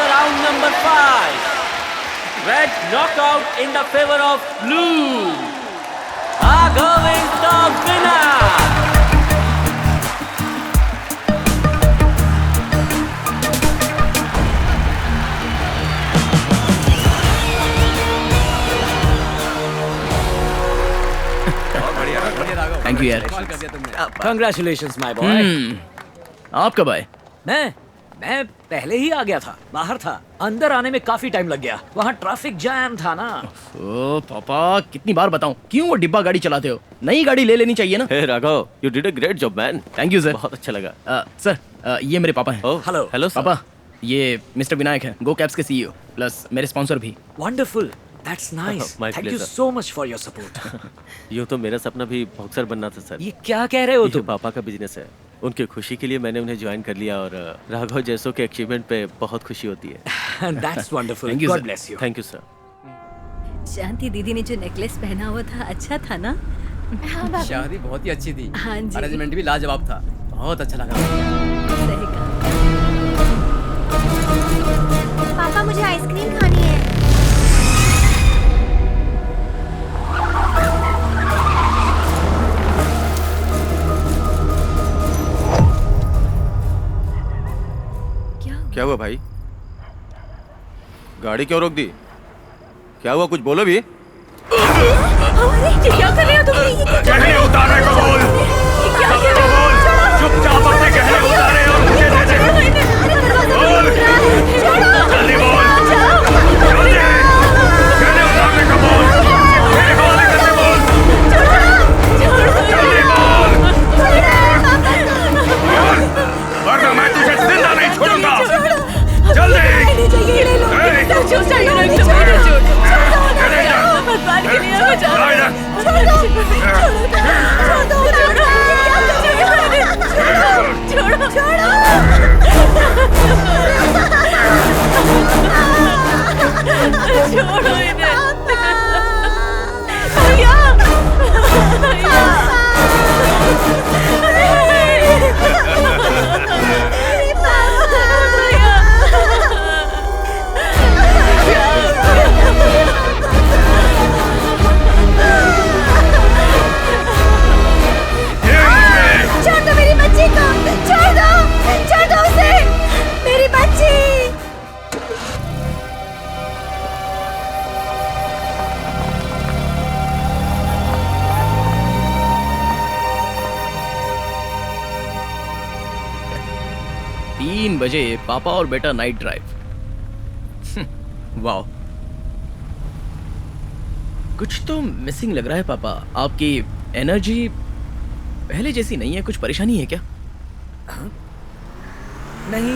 round number 5. Red knockout in the favor of blue. Raghav is the winner. Thank you यार। Congratulations, my boy. आप कब आए? मैं पहले ही आ गया था, बाहर था। अंदर आने में काफी टाइम लग गया, वहाँ ट्रैफिक जैम था ना। ओ पापा, कितनी बार बताऊं, क्यों वो डिब्बा गाड़ी चलाते हो? नई गाड़ी ले लेनी चाहिए ना। Hey Raghav, you did a great job, man. Thank you sir. बहुत अच्छा लगा। सर, ये मेरे पापा हैं। Oh, Hello. hello sir. पापा, ये मिस्टर विनायक हैं, गो कैब्स के सीईओ, प्लस मेरे स्पॉन्सर भी। Wonderful. That's nice. My Thank you pleasure. so much for your support. यूँ तो मेरा सपना भी बॉक्सर बनना था सर। ये क्या कह रहे हो ये तुम? पापा का बिजनेस है। उनकी खुशी के लिए मैंने उन्हें ज्वाइन कर लिया और राघव जैसों के अचीवमेंट पे बहुत खुशी होती है। That's wonderful. Thank you, God sir. bless you. Thank you sir. Shanti दीदी ने जो नेकलेस पहना हुआ था अच्छा था ना? हाँ बाबा। शादी बहुत ही अच्छी थी। हाँ जी। अरेंजमेंट भी लाजवाब था, बहुत अच्छा लगा। सही कहा। पापा मुझे आइसक्रीम खानी है। क्या हुआ भाई? गाड़ी क्यों रोक दी? क्या हुआ, कुछ बोलो भी। ये क्या कर रहे हो तुम? ये क्या गहने उतारने को बोल। ये क्या कर रहे हो? चुपचाप अपने गहने उतारे और मुझे दे दे। बोल, जल्दी बोल। जल्दी, गहने उतारने को बोल। मेरे हवाले करके बोल। जल्दी बोल। बोल, वरना मैं तुझे जिंदा नहीं छोड़ूंगा। जल्दी। छोड़ो इन्हें। भैया, छोड़ दो मेरी बच्ची को, छोड़ दो उसे, मेरी बच्ची। 3 बजे पापा और बेटा नाइट ड्राइव। वाह, कुछ तो मिसिंग लग रहा है पापा। आपकी एनर्जी पहले जैसी नहीं है, कुछ परेशानी है क्या? नहीं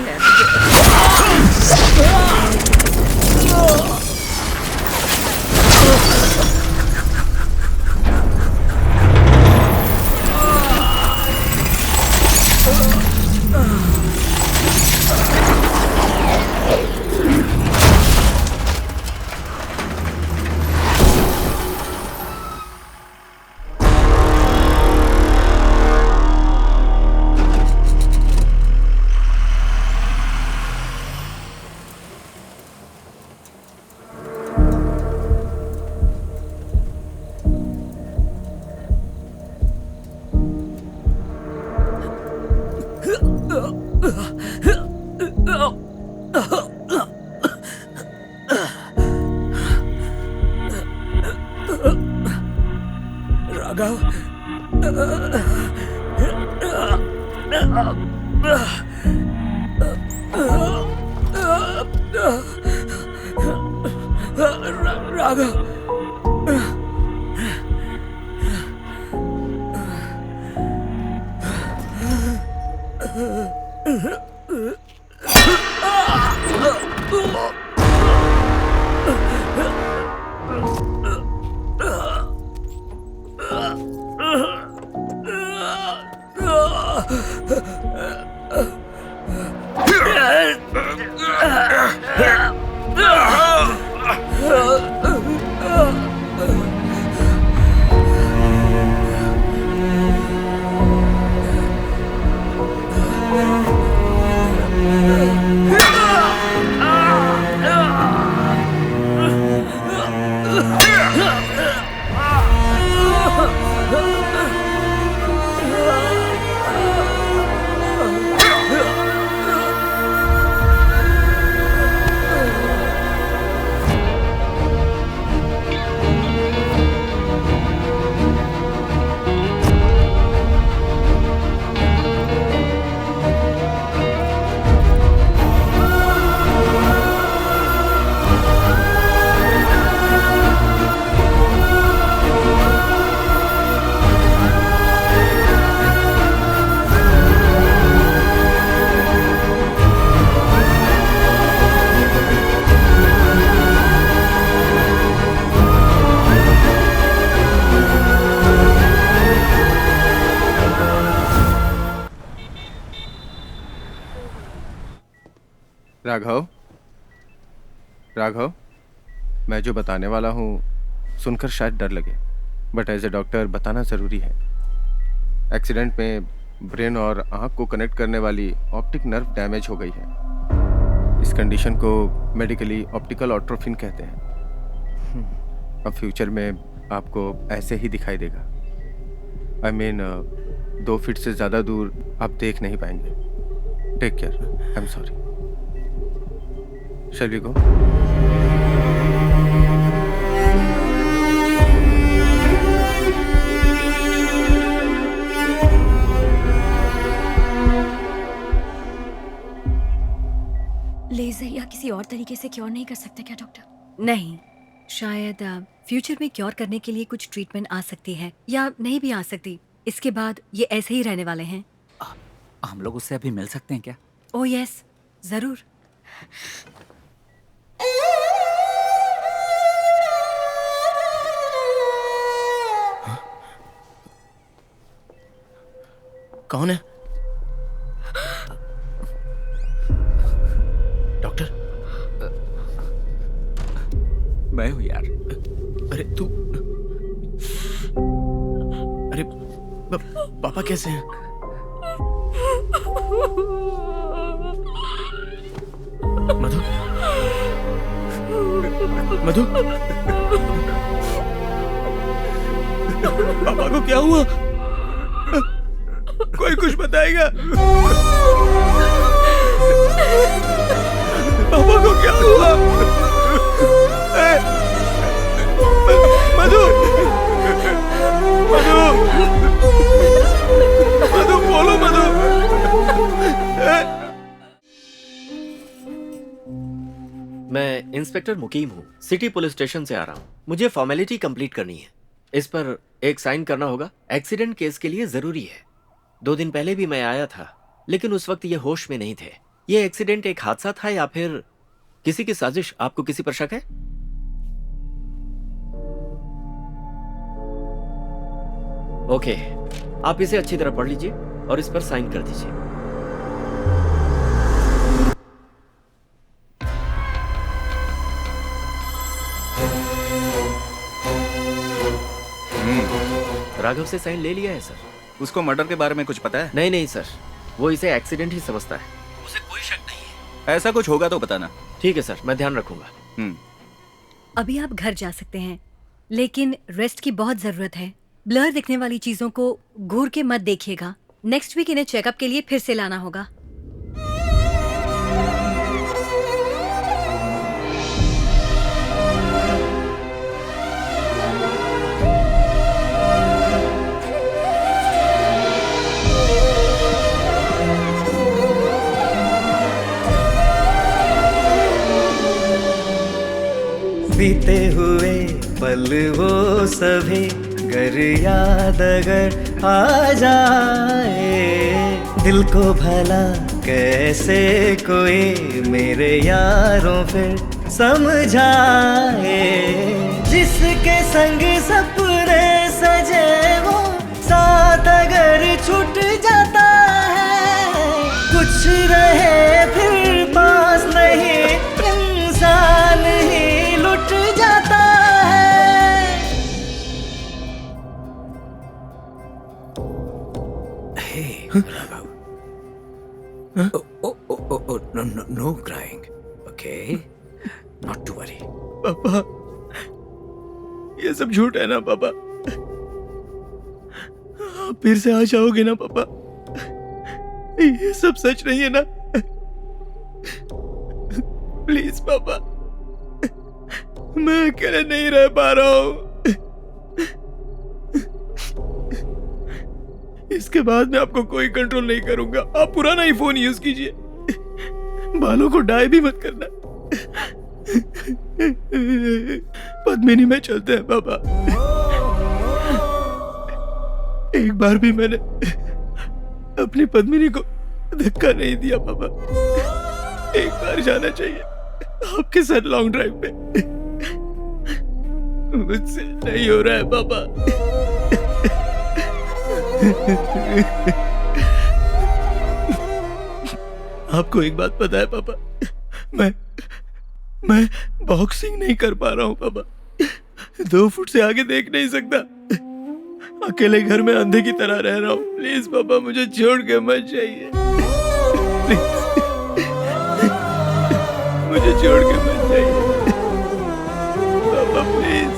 राघव, राघव, मैं जो बताने वाला हूँ सुनकर शायद डर लगे, बट एज ए डॉक्टर बताना ज़रूरी है। एक्सीडेंट में ब्रेन और आँख को कनेक्ट करने वाली ऑप्टिक नर्व डैमेज हो गई है। इस कंडीशन को मेडिकली ऑप्टिकल एट्रोफी कहते हैं। अब फ्यूचर में आपको ऐसे ही दिखाई देगा। आई मीन 2 फीट से ज़्यादा दूर आप देख नहीं पाएंगे। Take care. I am sorry. Shall we go? लेजर या किसी और तरीके से क्योर नहीं कर सकते क्या डॉक्टर? नहीं, शायद फ्यूचर में क्योर करने के लिए कुछ ट्रीटमेंट आ सकती है या नहीं भी आ सकती। इसके बाद ये ऐसे ही रहने वाले हैं। हम लोग उससे अभी मिल सकते हैं क्या? ओह यस, जरूर। कौन है? डॉक्टर? मैं हूँ यार। अरे तू, अरे पापा कैसे हैं? मधु, मधु, पापा को क्या हुआ? कोई कुछ बताएगा? पापा को क्या हुआ? मधु, मधु, मधु, बोलो मधु। मैं इंस्पेक्टर मुकीम हूँ, सिटी पुलिस स्टेशन से आ रहा हूँ। मुझे फॉर्मेलिटी कंप्लीट करनी है। इस पर एक साइन करना होगा। एक्सीडेंट केस के लिए जरूरी है। 2 दिन पहले भी मैं आया था, लेकिन उस वक्त ये होश में नहीं थे। ये एक्सीडेंट एक हादसा था या फिर किसी की साजिश? आपको किसी पर शक है? ओके, आप इसे अच्छी तरह पढ़ लीजिए और इस पर साइन कर दीजिए। राघव से साइन ले लिया है सर। उसको मर्डर के बारे में कुछ पता है? नहीं नहीं सर, वो इसे एक्सीडेंट ही समझता है। उसे कोई शक नहीं है। ऐसा कुछ होगा तो बताना। ठीक है सर, मैं ध्यान रखूंगा। अभी आप घर जा सकते हैं, लेकिन रेस्ट की बहुत जरूरत है। ब्लर दिखने वाली चीजों को घूर के मत देखिएगा। नेक्स्ट वीक इन्हें चेकअप के लिए फिर से लाना होगा। बीते हुए पल वो सभी गर याद अगर आ जाए, दिल को भला कैसे कोई मेरे यारों फिर समझाए। जिसके संग सपने सजे वो साथ अगर छूट जाता है, कुछ रहे फिर पास नहीं, इंसान ही लुट जाता है। No crying, okay? Not to worry. पापा, ये सब झूठ है ना पापा? आप फिर से आ जाओगे ना पापा? ये सब सच नहीं है ना? प्लीज पापा, मैं अकेले नहीं रह पा रहा हूँ। इसके बाद मैं आपको कोई कंट्रोल नहीं करूंगा। आप पुराना ही फोन यूज कीजिए, बालों को डाई भी मत करना। पद्मिनी में चलते हैं पापा। एक बार भी मैंने अपनी पद्मिनी को धक्का नहीं दिया पापा। एक बार जाना चाहिए आपके साथ लॉन्ग ड्राइव पे। मुझसे नहीं हो रहा है पापा। आपको एक बात पता है पापा, मैं बॉक्सिंग नहीं कर पा रहा हूँ पापा। 2 फुट से आगे देख नहीं सकता। अकेले घर में अंधे की तरह रह रहा हूँ। प्लीज पापा मुझे छोड़ के मत जाइए। प्लीज मुझे छोड़ के मत जाइए पापा। प्लीज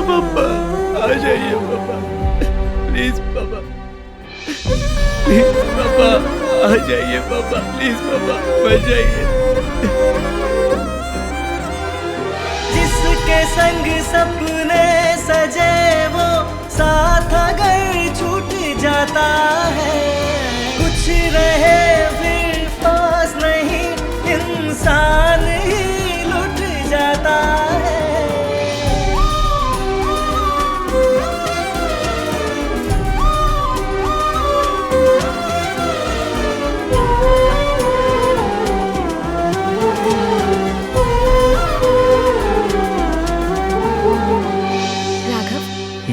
पापा आ जाइए पापा। प्लीज पापा, प्लीज पापा आ जाइए पापा। प्लीज पापा मत जाइए। जिसके संग सपने सजे वो साथ अगर छूट जाता है, कुछ रहे फिर पास नहीं, इंसान ही लुट जाता है।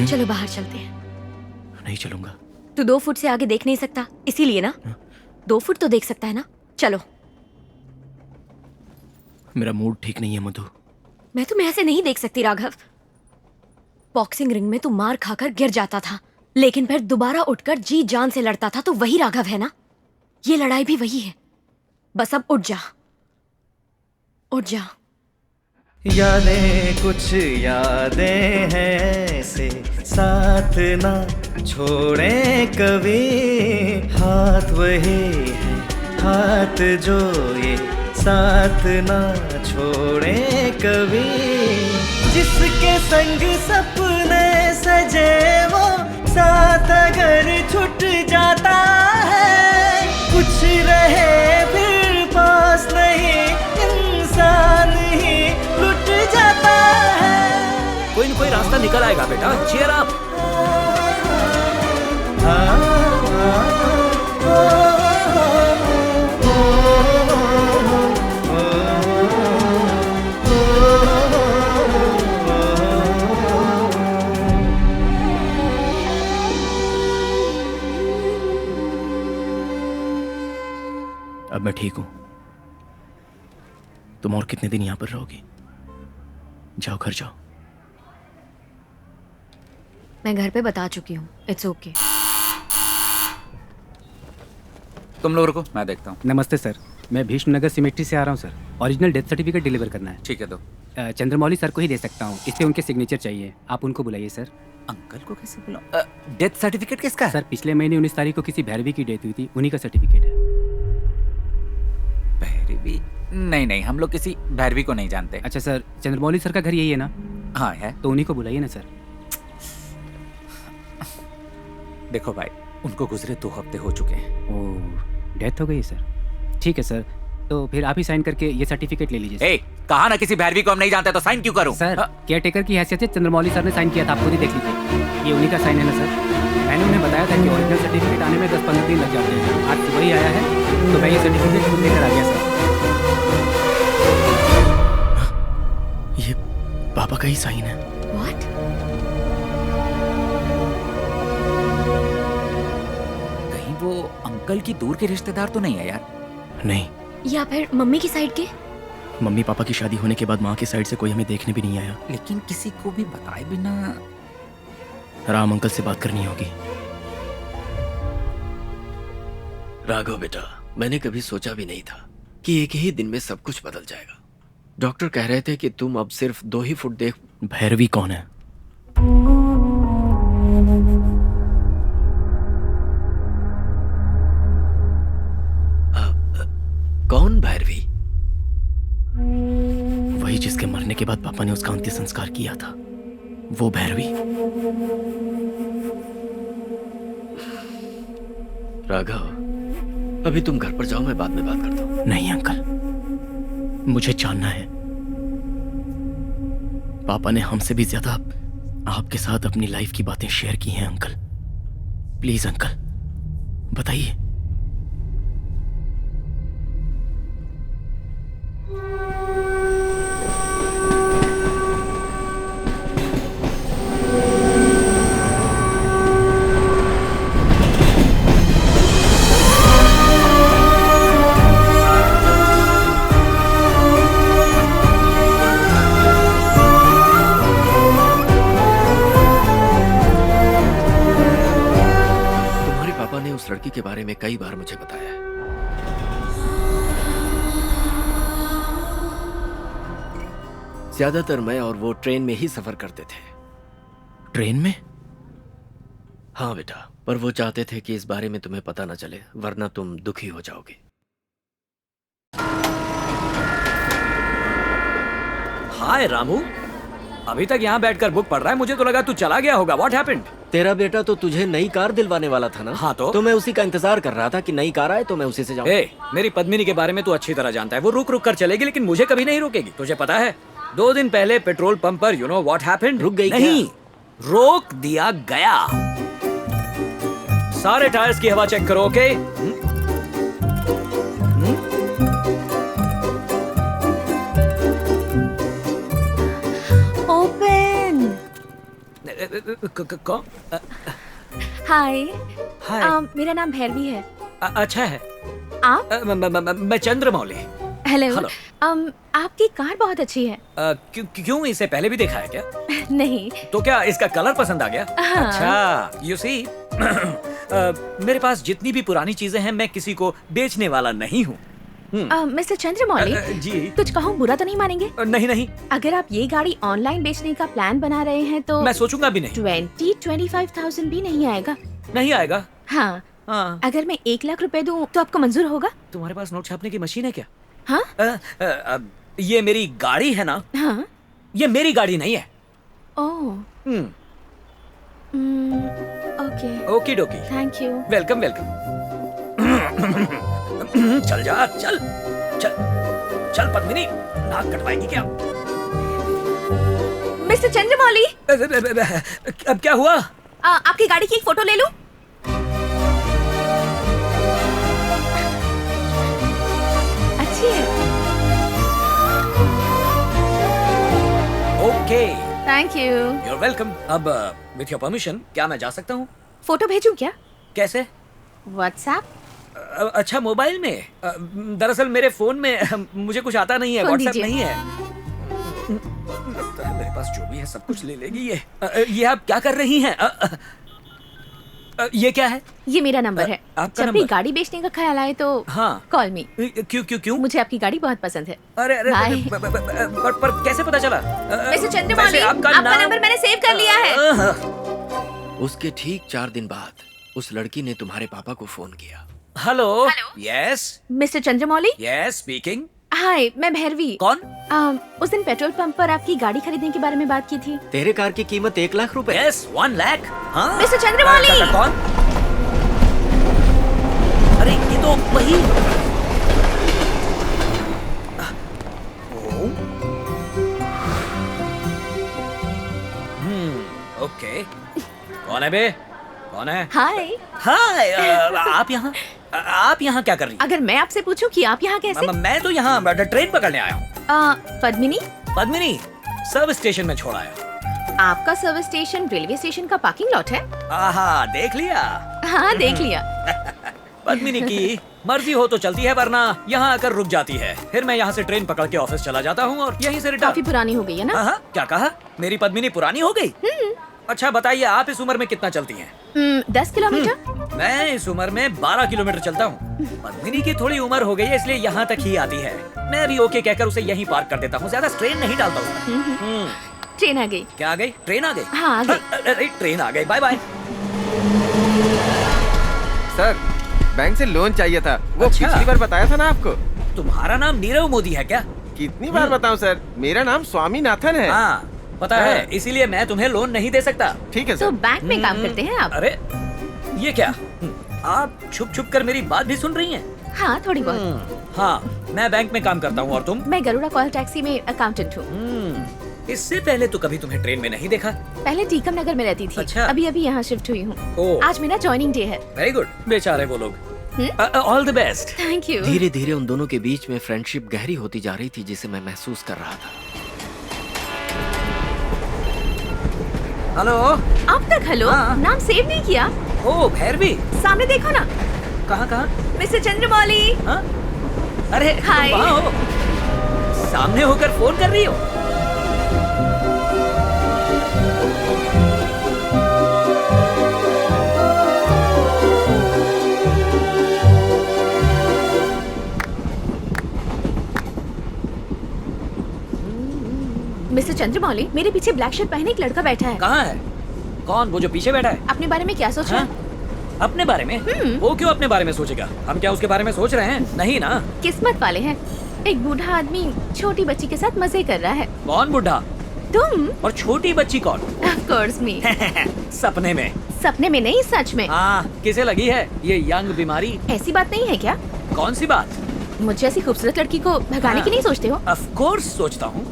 चलो बाहर चलते हैं। नहीं चलूंगा। तू 2 फुट से आगे देख नहीं सकता, इसीलिए ना। 2 फुट तो देख सकता है ना। चलो। मेरा मूड ठीक नहीं है मधु। मैं तुम्हें ऐसे नहीं देख सकती राघव। बॉक्सिंग रिंग में तू मार खाकर गिर जाता था, लेकिन फिर दोबारा उठकर जी जान से लड़ता था, तो वही राघव है ना। ये लड़ाई भी वही है। बस अब उठ जा, उठ जा। यादें कुछ यादें हैं ऐसे, साथ ना छोड़े कभी। हाथ वही है हाथ जो ये साथ ना छोड़े कभी। जिसके संग सपने सजे वो साथ अगर छूट जाता है, कुछ रहे फिर पास नहीं, इंसान ही लुट जाता है। कोई न कोई रास्ता निकल आएगा बेटा, चीयर अप। अब मैं ठीक हूं। तुम और कितने दिन यहां पर रहोगी? जाओ घर जाओ। मैं घर पे बता चुकी हूँ, इट्स ओके। तुम लोग रुको, मैं देखता हूँ। नमस्ते सर, मैं भीष्मनगर सिमेट्री से आ रहा हूँ sir. Original death certificate deliver करना है। ठीक है, दो। चंद्रमौली सर को ही दे सकता हूँ, इससे उनके सिग्नेचर चाहिए। आप उनको बुलाइए सर। अंकल को कैसे बुलाऊं? डेथ सर्टिफिकेट किसका है? सर पिछले महीने 19 तारीख को किसी भैरवी की डेथ हुई थी, उन्हीं का सर्टिफिकेट है। भैरवी? नहीं, हम लोग किसी भैरवी को नहीं जानते। अच्छा सर, चंद्रमौली सर का घर यही है ना? हाँ है। तो उन्हीं को बुलाइए ना सर। देखो भाई, उनको गुजरे 2 हफ्ते हो चुके हैं। ओह, डेथ हो गई सर। ठीक है सर, तो फिर आप ही साइन करके ये सर्टिफिकेट ले लीजिए। कहा ना किसी भैरवी को हम नहीं जानते, तो साइन क्यों करूं? सर केयर टेकर की हैसियत से चंद्रमौली सर ने साइन किया था, आप खुद ही देख लीजिए। ये उन्हीं का साइन है ना सर? मैंने उन्हें बताया था कि ओरिजिनल सर्टिफिकेट आने में 10-15 दिन लग जाते हैं। आज सुबह ही आया है, तो मैं ये सर्टिफिकेट खुद लेकर आ गया सर। ये पापा का ही साइन है। What? कहीं वो अंकल की दूर के रिश्तेदार तो नहीं है यार? नहीं। या फिर मम्मी की साइड के? मम्मी पापा की शादी होने के बाद माँ की साइड से कोई हमें देखने भी नहीं आया। लेकिन किसी को भी बताए बिना राम अंकल से बात करनी होगी। राघव बेटा, मैंने कभी सोचा भी नहीं था कि एक ही दिन में सब कुछ बदल जाएगा। डॉक्टर कह रहे थे कि तुम अब सिर्फ 2 ही फुट देख। भैरवी कौन है? कौन भैरवी? वही जिसके मरने के बाद पापा ने उसका अंतिम संस्कार किया था, वो भैरवी। राघव, अभी तुम घर पर जाओ, मैं बाद में बात करता हूँ। नहीं अंकल, मुझे जानना है। पापा ने हमसे भी ज्यादा आपके साथ अपनी लाइफ की बातें शेयर की हैं अंकल। प्लीज अंकल बताइए। बारे में कई बार मुझे बताया है। ज्यादातर मैं और वो ट्रेन में ही सफर करते थे। ट्रेन में? हाँ बेटा, पर वो चाहते थे कि इस बारे में तुम्हें पता न चले, वरना तुम दुखी हो जाओगे। हाय रामू, अभी तक यहाँ बैठकर बुक पढ़ रहा है। मुझे तो लगा तू चला गया होगा। What happened? तेरा बेटा तो तुझे नई कार दिलवाने वाला था ना? हाँ तो मैं उसी का इंतजार कर रहा था कि नई कार आए तो मैं उसी से जाऊँ। मेरी पद्मिनी के बारे में तू अच्छी तरह जानता है। वो रुक रुक कर चलेगी, लेकिन मुझे कभी नहीं रुकेगी। तुझे पता है 2 दिन पहले पेट्रोल पंप पर यू नो व्हाट हैपेंड? रुक गई? नहीं, रोक दिया गया। सारे टायर्स की हवा चेक करो, ओके? ओपन। कौन? हाय। हाय। मेरा नाम भैरवी है। अच्छा है। आप? मैं चंद्रमौली। हेलो। आपकी कार बहुत अच्छी है। क्यों इसे पहले भी देखा है क्या? नहीं। तो क्या इसका कलर पसंद आ गया? हाँ। अच्छा, यू सी मेरे पास जितनी भी पुरानी चीजें हैं, मैं किसी को बेचने वाला नहीं हूँ। मिस्टर चंद्रमौली, जी कुछ कहूँ बुरा तो नहीं मानेंगे? नहीं नहीं। अगर आप ये गाड़ी ऑनलाइन बेचने का प्लान बना रहे हैं तो मैं सोचूंगा भी नहीं। 25,000 भी नहीं आएगा। नहीं आएगा? हाँ। हाँ। अगर मैं 1 लाख रुपए दूं तो आपको मंजूर होगा? तुम्हारे पास नोट छापने की मशीन है क्या? हाँ। ये मेरी गाड़ी है ना? हाँ। ये मेरी गाड़ी नहीं है। Oh. Okay. Okie dokie. Thank you. Welcome welcome. चल जा, चल चल चल पद्मिनी, नाक कटवाएगी क्या? मिस्टर चंद्रमौली, अब क्या हुआ? आपकी गाड़ी की एक फोटो ले लूं? अच्छी है। Okay. Thank you. You're welcome. अब with your permission, क्या मैं जा सकता हूँ? फोटो भेजूं क्या? कैसे? व्हाट्सएप? अच्छा, मोबाइल में? दरअसल मेरे फोन में मुझे कुछ आता नहीं है, फोन व्हाट्सएप दीजिए। नहीं है। लगता है मेरे पास जो भी है सब कुछ ले लेगी ये आप क्या कर रही हैं? ये क्या है? ये मेरा नंबर है। आपका जब भी नंबर? गाड़ी बेचने का ख्याल आए तो हाँ। कॉल मी। क्यों क्यों क्यों? मुझे आपकी गाड़ी बहुत पसंद है। अरे बाय। पर कैसे पता चला? मिस्टर चंद्रमौली, वैसे आपका नंबर मैंने सेव कर लिया है। उसके ठीक 4 दिन बाद उस लड़की ने तुम्हारे पापा को फोन किया। Hello. Yes. Mister Chandramouli. Yes, speaking. Hi, मैं भैरवी। कौन? उस दिन पेट्रोल पंप पर आपकी गाड़ी खरीदने के बारे में बात की थी। तेरे कार की कीमत 1 लाख रुपए। यस, 1 लाख। हाँ? मिस्टर चंद्रमौली। कौन? अरे ये तो वही। ओके। कौन है बे? कौन है? हाय। हाय। आप यहाँ क्या कर रही हैं? अगर मैं आपसे पूछूं कि आप यहाँ कैसे? मैं तो यहाँ ट्रेन पकड़ने आया हूँ। पद्मिनी? पद्मिनी सर्विस स्टेशन में छोड़ा है। आपका सर्विस स्टेशन रेलवे स्टेशन का पार्किंग लॉट है? आहा, देख लिया? हाँ, देख लिया। पद्मिनी की मर्जी हो तो चलती है, वरना यहाँ आकर रुक जाती है। फिर मैं यहाँ से ट्रेन पकड़ के ऑफिस चला जाता हूँ और यहीं से रिटर्न। काफी पुरानी हो गई है ना? क्या कहा? मेरी पद्मिनी पुरानी हो गई? अच्छा बताइए, आप इस उम्र में कितना चलती हैं? 10 किलोमीटर। मैं इस उम्र में 12 किलोमीटर चलता हूँ। पद्मिनी की थोड़ी उम्र हो गई है, इसलिए यहाँ तक ही आती है। मैं भी ओके कहकर उसे यहीं पार्क कर देता हूँ, ज्यादा स्ट्रेन नहीं डालता उसमें। ट्रेन आ गई। क्या आ गई? ट्रेन आ गई? हाँ, आ गई। अरे ट्रेन आ गई। Bye bye. सर, बैंक से लोन चाहिए था। वो अच्छा। पिछली बार बताया था ना आपको। तुम्हारा नाम नीरव मोदी है क्या? कितनी बार बताऊं सर, मेरा नाम स्वामीनाथन है। हाँ, पता है, इसीलिए मैं तुम्हें लोन नहीं दे सकता। ठीक है तो सर। बैंक में काम करते हैं आप? अरे ये क्या? आप छुप छुप कर मेरी बात भी सुन रही हैं? हाँ, थोड़ी बहुत। हाँ, मैं बैंक में काम करता हूँ। और तुम? मैं गरुड़ा कॉल टैक्सी में अकाउंटेंट हूँ। इससे पहले तो कभी तुम्हें ट्रेन में नहीं देखा। पहले टीकम नगर में रहती थी। अच्छा। अभी अभी यहाँ शिफ्ट हुई हूँ। ओह। आज मेरा ज्वाइनिंग डे है। Very good. बेचारे वो लोग। All the best. Thank you. धीरे धीरे उन दोनों के बीच में फ्रेंडशिप गहरी होती जा रही थी, जिसे मैं महसूस कर रहा था। हेलो। अब तक हेलो? नाम सेव नहीं किया? ओ भैरवी। सामने देखो ना। कहाँ कहाँ? मिस्टर चंद्रमौली। अरे हाय। तुम वहाँ हो? सामने होकर फोन कर रही हो? मिस्टर चंद्रमौली, मेरे पीछे ब्लैक शर्ट पहने एक लड़का बैठा है। कहाँ है? कौन? वो जो पीछे बैठा है? अपने बारे में क्या सोच रहा है? अपने बारे में? वो क्यों अपने बारे में सोचेगा? हम क्या उसके बारे में सोच रहे हैं? नहीं ना। किस्मत वाले हैं। एक बूढ़ा आदमी छोटी बच्ची के साथ मजे कर रहा है। कौन बूढ़ा? तुम। और छोटी बच्ची कौन? Of course me। सपने में। सपने में नहीं, सच में। हाँ, किसे लगी है ये यंग बीमारी? ऐसी बात नहीं है क्या? कौन सी बात? मुझे ऐसी खूबसूरत लड़की को भगाने की नहीं सोचते हो? ऑफ कोर्स सोचता हूँ।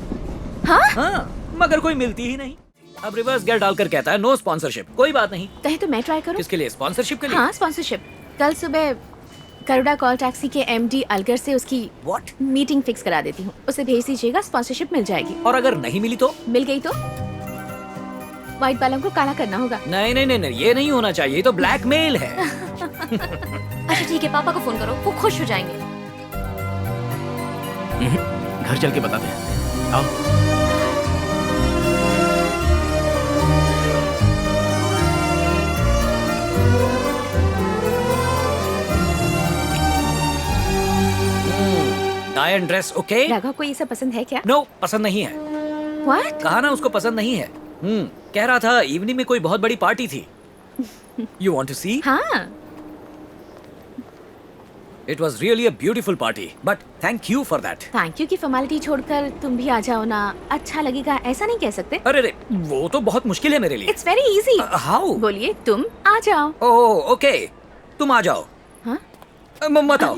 हाँ? मगर कोई मिलती ही नहीं। अब रिवर्स गियर डालकर कहता है नो स्पॉन्सरशिप। कोई बात नहीं। कहे तो मैं ट्राई करूँ? किसके लिए? स्पॉन्सरशिप के लिए? हाँ, स्पॉन्सरशिप। कल सुबह करुड़ा कॉल टैक्सी के एमडी अलगर से उसकी मीटिंग फिक्स करा देती हूँ। उसे भेज दीजिएगा, स्पॉन्सरशिप मिल जाएगी। और अगर नहीं मिली तो? मिल गई तो व्हाइट बालों को काला करना होगा। नहीं नहीं नहीं, ये नहीं होना चाहिए, ये तो ब्लैकमेल है। अच्छा ठीक है, पापा को फोन करो, वो खुश हो जाएंगे। घर चल के बताते हैं। आओ। Tie and dress okay? Raghav को ये सब पसंद है क्या? नो, पसंद नहीं है। What? कहा ना उसको पसंद नहीं है। कह रहा था इवनिंग में कोई बहुत बड़ी पार्टी थी। You want to see? हाँ। It was really a beautiful party, but thank you for that. Thank you की फॉर्मेलिटी छोड़कर तुम भी आ जाओ ना, अच्छा लगेगा, ऐसा नहीं कह सकते? अरे रे, वो तो बहुत मुश्किल है मेरे लिए। It's very easy. हाउ? बोलिए, तुम आ जाओ। ओह ओके, तुम आ जाओ। हाँ? मत आओ।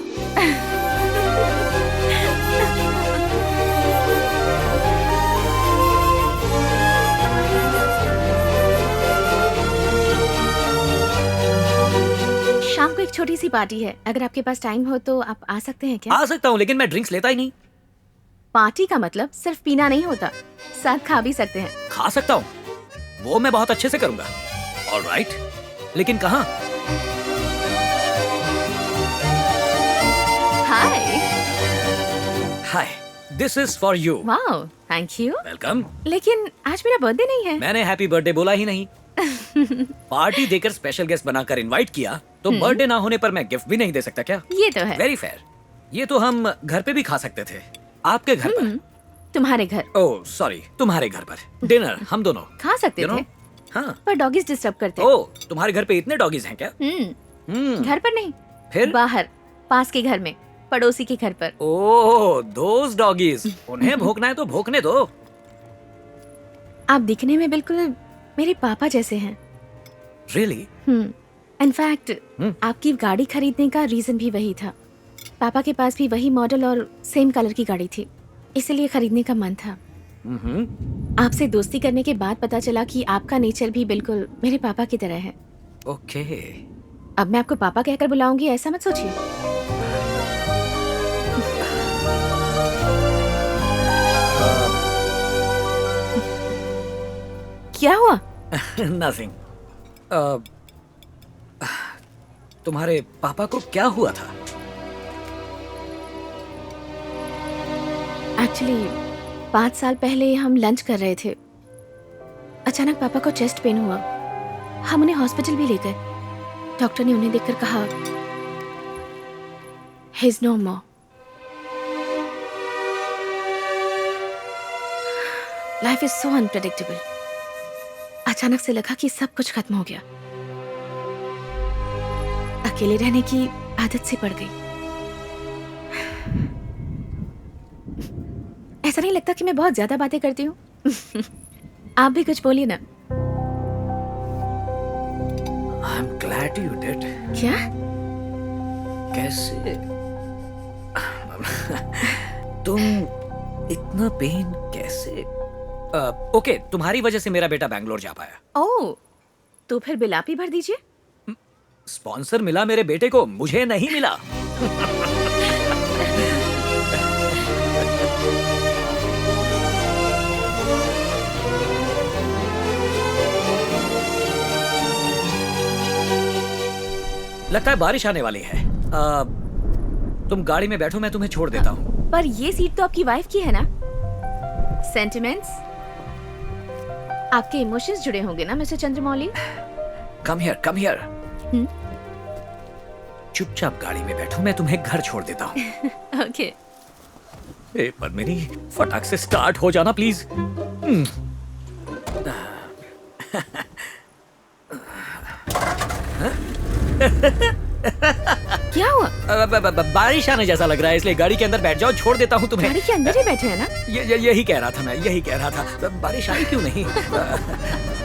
शाम को एक छोटी सी पार्टी है, अगर आपके पास टाइम हो तो आप आ सकते हैं क्या? आ सकता हूँ, लेकिन मैं ड्रिंक्स लेता ही नहीं। पार्टी का मतलब सिर्फ पीना नहीं होता, साथ खा भी सकते हैं। खा सकता हूँ, वो मैं बहुत अच्छे से करूंगा। ऑलराइट, लेकिन कहाँ? Hi. Hi, this is for you. Wow, thank you. Welcome. लेकिन आज मेरा बर्थडे नहीं है। मैंने हैप्पी बर्थडे बोला ही नहीं। पार्टी देकर स्पेशल गेस्ट बनाकर इनवाइट किया, तो बर्थडे ना होने पर मैं गिफ्ट भी नहीं दे सकता क्या? ये तो है। Very fair. ये तो हम घर पे भी खा सकते थे, आपके घर पर। तुम्हारे घर? ओह सॉरी, तुम्हारे घर पर डिनर हम दोनों खा सकते थे। हाँ, पर डॉगीज डिस्टर्ब करते। ओह, तुम्हारे घर पे इतने डॉगीज हैं क्या? घर पर नहीं, फिर बाहर, पास के घर में, पड़ोसी के घर पर। ओह, दोस डॉगीज। उन्हें भौंकना है तो भौंकने दो। आप दिखने में बिल्कुल मेरे पापा जैसे हैं। रियली? इनफैक्ट आपकी गाड़ी खरीदने का रीजन भी वही था। पापा के पास भी वही मॉडल और सेम कलर की गाड़ी थी, इसलिए खरीदने का मन था। आपसे दोस्ती करने के बाद पता चला कि आपका नेचर भी बिल्कुल मेरे पापा की तरह है। ओके। अब मैं आपको पापा कहकर बुलाऊंगी, ऐसा मत सोचिए। क्या हुआ? नथिंग। तुम्हारे पापा को क्या हुआ था? एक्चुअली 5 साल पहले हम लंच कर रहे थे, अचानक पापा को चेस्ट पेन हुआ। हम उन्हें हॉस्पिटल भी ले गए। डॉक्टर ने उन्हें देखकर कहा, he is no more. Life is so unpredictable. अचानक से लगा कि सब कुछ खत्म हो गया। अकेले रहने की आदत सी पड़ गई। ऐसा नहीं लगता कि मैं बहुत ज्यादा बातें करती हूँ? आप भी कुछ बोलिए ना। I am glad you did. क्या? कैसे? तुम इतना पेन कैसे? ओके, तुम्हारी वजह से मेरा बेटा बैंगलोर जा पाया। ओह, तो फिर बिल आप ही भर दीजिए। स्पॉन्सर मिला मेरे बेटे को, मुझे नहीं मिला। लगता है बारिश आने वाली है। तुम गाड़ी में बैठो, मैं तुम्हें छोड़ देता हूँ। पर ये सीट तो आपकी वाइफ की है ना? सेंटिमेंट्स, आपके इमोशंस जुड़े होंगे ना mister Chandramouli? Come here, come here. चुपचाप गाड़ी में बैठो, मैं तुम्हें घर छोड़ देता हूँ। ओके। पद्मिनी, फटाक से स्टार्ट हो जाना प्लीज। क्या हुआ? बारिश आने जैसा लग रहा है, इसलिए गाड़ी के अंदर बैठ जाओ, छोड़ देता हूँ तुम्हें। गाड़ी के अंदर ही बैठे हैं ना? यही कह रहा था मैं, यही कह रहा था। बारिश आई क्यों नहीं?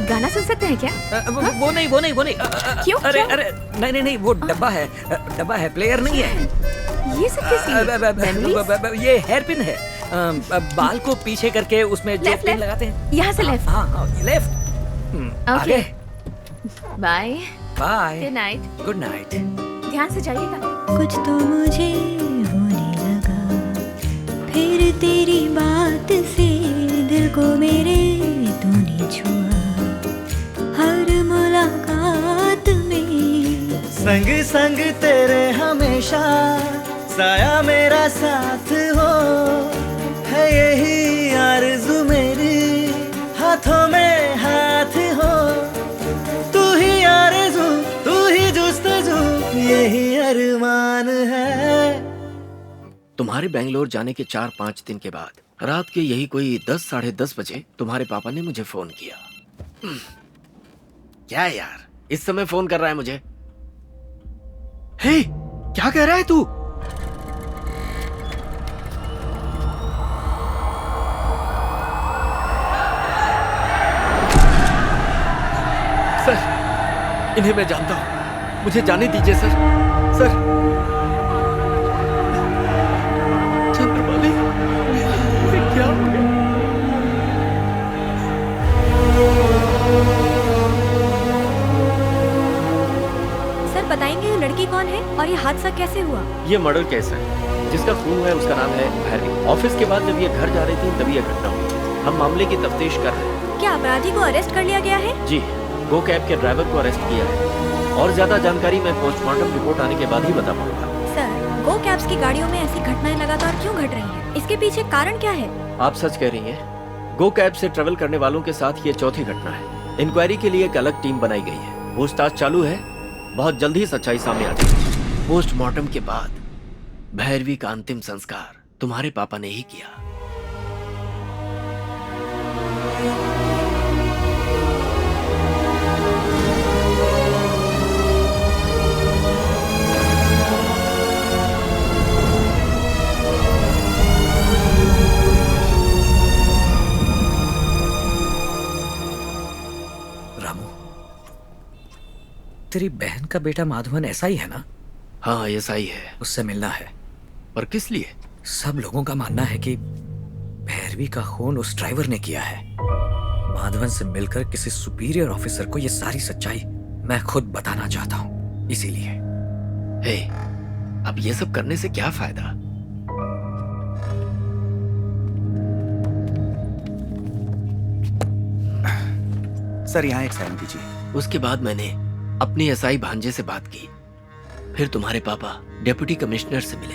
गाना सुन सकते हैं क्या? वो नहीं। क्यों? अरे नहीं, वो डब्बा है, प्लेयर नहीं है। ये सब किसकी? ये हेयर पिन है। बाल को पीछे करके उसमें जो पिन लगाते हैं। यहाँ से लेफ्ट। हाँ, left. Okay. Bye. Bye. Good night. Good night. ध्यान से जाइएगा। कुछ तो मुझे होने लगा, फिर तेरी बात से दिल को मेरे तूने छुआ। हर मुलाकात में संग संग तेरे हमेशा, साया मेरा साथ हो, है यही आरज़ू मेरी, हाथों में हाथ हो। तू ही आरज़ू, तू ही जुस्तजू, यही अरमान है। तुम्हारे बेंगलोर जाने के 4-5 दिन के बाद रात के यही कोई 10 साढ़े 10 बजे तुम्हारे पापा ने मुझे फोन किया। क्या यार, इस समय फोन कर रहा है मुझे? हे, क्या कह रहा है तू? सर, इन्हें मैं जानता हूं, मुझे जाने दीजिए सर। सर, चंद्रमाली, ये क्या हो गया? सर बताएंगे ये लड़की कौन है और ये हादसा कैसे हुआ? ये मर्डर केस है। जिसका खून हुआ है उसका नाम है भैरवी। ऑफिस के बाद जब ये घर जा रही थी तभी यह घटना हुई। हम मामले की तफ्तीश कर रहे हैं। क्या अपराधी को अरेस्ट कर लिया गया है? जी, गो कैब के ड्राइवर को अरेस्ट किया है। और ज्यादा जानकारी मैं पोस्टमार्टम रिपोर्ट आने के बाद ही बता पाऊंगा। सर, गो कैब्स की गाड़ियों में ऐसी घटनाएं लगातार क्यों घट रही हैं? इसके पीछे कारण क्या है? आप सच कह रही हैं। गो कैब से ट्रेवल करने वालों के साथ ये चौथी घटना है। इंक्वायरी के लिए एक अलग टीम बनाई गई है। पूछताछ चालू है, बहुत जल्द ही सच्चाई सामने आ जाएगी। पोस्टमार्टम के बाद भैरवी का अंतिम संस्कार तुम्हारे पापा ने ही किया। तेरी बहन का बेटा माधवन ऐसा ही है ना? हाँ, ऐसा ही है। उससे मिलना है। पर किस लिए? सब लोगों का मानना है कि भैरवी का खून उस ड्राइवर ने किया है। माधवन से मिलकर किसी सुपीरियर ऑफिसर को ये सारी सच्चाई मैं खुद बताना चाहता हूँ, इसीलिए। हे, अब ये सब करने से क्या फायदा? सर, यहाँ एक साइन कीजिए। उसके बाद मैंने अपनी एसआई भांजे से बात की। फिर तुम्हारे पापा डिप्टी कमिश्नर से मिले।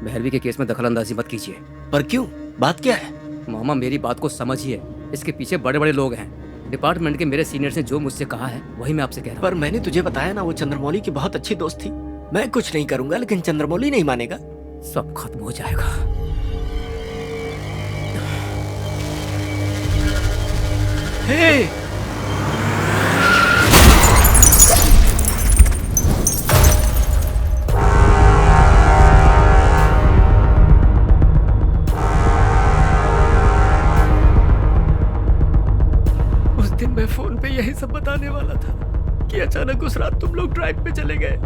भैरवी के केस में दखलंदाजी मत कीजिए। पर क्यों? बात क्या है? मामा, मेरी बात को समझिए। इसके पीछे बड़े बड़े लोग हैं। डिपार्टमेंट के मेरे सीनियर्स ने जो मुझसे कहा है वही मैं आपसे कह रहा हूँ। पर मैंने तुझे बताया ना, वो चंद्रमौली की बहुत अच्छी दोस्त थी। मैं कुछ नहीं करूंगा, लेकिन चंद्रमौली नहीं मानेगा। सब खत्म हो जाएगा। हे! मैं फोन पे यही सब बताने वाला था कि अचानक उस रात तुम लोग ड्राइव पे चले गए।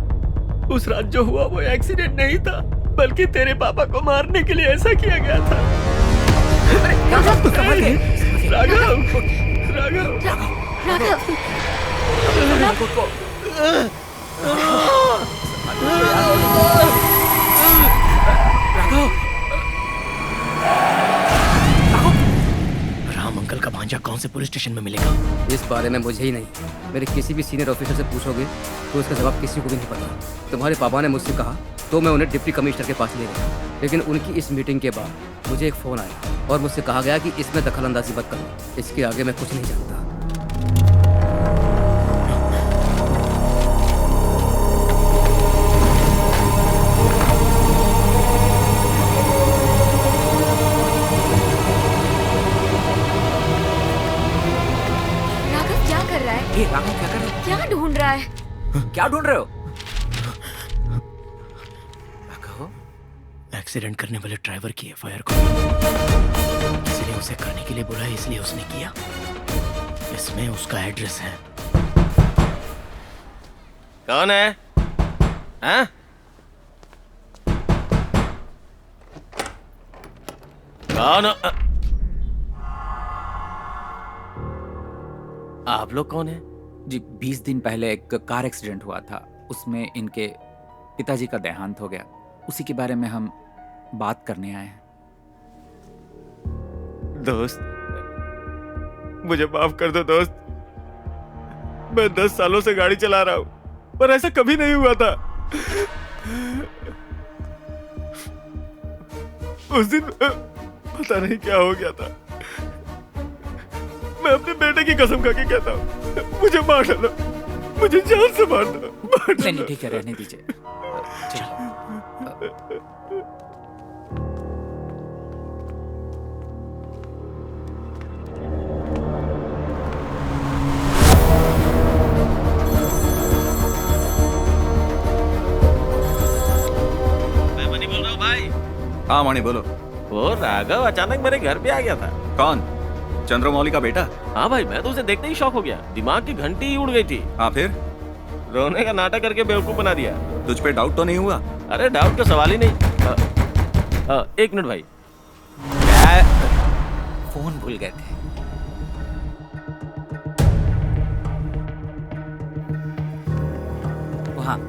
उस रात जो हुआ वो एक्सीडेंट नहीं था, बल्कि तेरे पापा को मारने के लिए ऐसा किया गया था। राम अंकल का भांजा कौन से पुलिस स्टेशन में मिलेगा? इस बारे में मुझे ही नहीं, मेरे किसी भी सीनियर ऑफिसर से पूछोगे तो उसका जवाब किसी को भी नहीं पता। तुम्हारे पापा ने मुझसे कहा तो मैं उन्हें डिप्टी कमिश्नर के पास ले गया, लेकिन उनकी इस मीटिंग के बाद मुझे एक फ़ोन आया और मुझसे कहा गया कि इसमें दखलंदाजी मत करो। इसके आगे मैं कुछ नहीं जानता। ये राघव क्या कर रहे हो? क्या ढूंढ रहा है? क्या ढूंढ रहे हो? एक्सीडेंट करने वाले ड्राइवर की एफआईआर को किसी ने उसे करने के लिए बुलाया, इसलिए उसने किया। इसमें उसका एड्रेस है। कौन है? हाँ? कौन? आप लोग कौन है? जी 20 दिन पहले एक कार एक्सीडेंट हुआ था, उसमें इनके पिताजी का देहांत हो गया। उसी के बारे में हम बात करने आए हैं। दोस्त, मुझे माफ कर दो दोस्त। मैं 10 सालों से गाड़ी चला रहा हूं, पर ऐसा कभी नहीं हुआ था। उस दिन पता नहीं क्या हो गया था। मैं अपने बेटे की कसम खा के कहता हूं, मुझे मार डालो, मुझे जान से मार दो। नहीं ठीक है, रहने दीजिए। हाँ मणि बोलो। वो राघव अचानक मेरे घर पे आ गया था। कौन? चंद्रमौली का बेटा? हाँ भाई, मैं तो उसे देखते ही शॉक हो गया। दिमाग की घंटी ही उड़ गई थी। हाँ फिर? रोने का नाटक करके बेवकूफ बना दिया। तुझ पे डाउट तो नहीं हुआ? अरे डाउट का सवाल ही नहीं। एक मिनट भाई, फोन भूल गए थे। वहाँ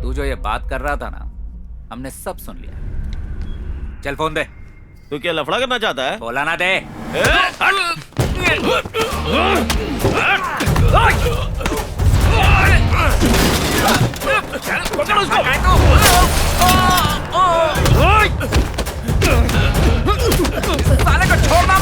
तू जो ये बात कर रहा था ना, हमने सब सुन लिया। चल फोन दे। तू क्या लफड़ा करना चाहता है? बोला ना दे। साले को छोड़ना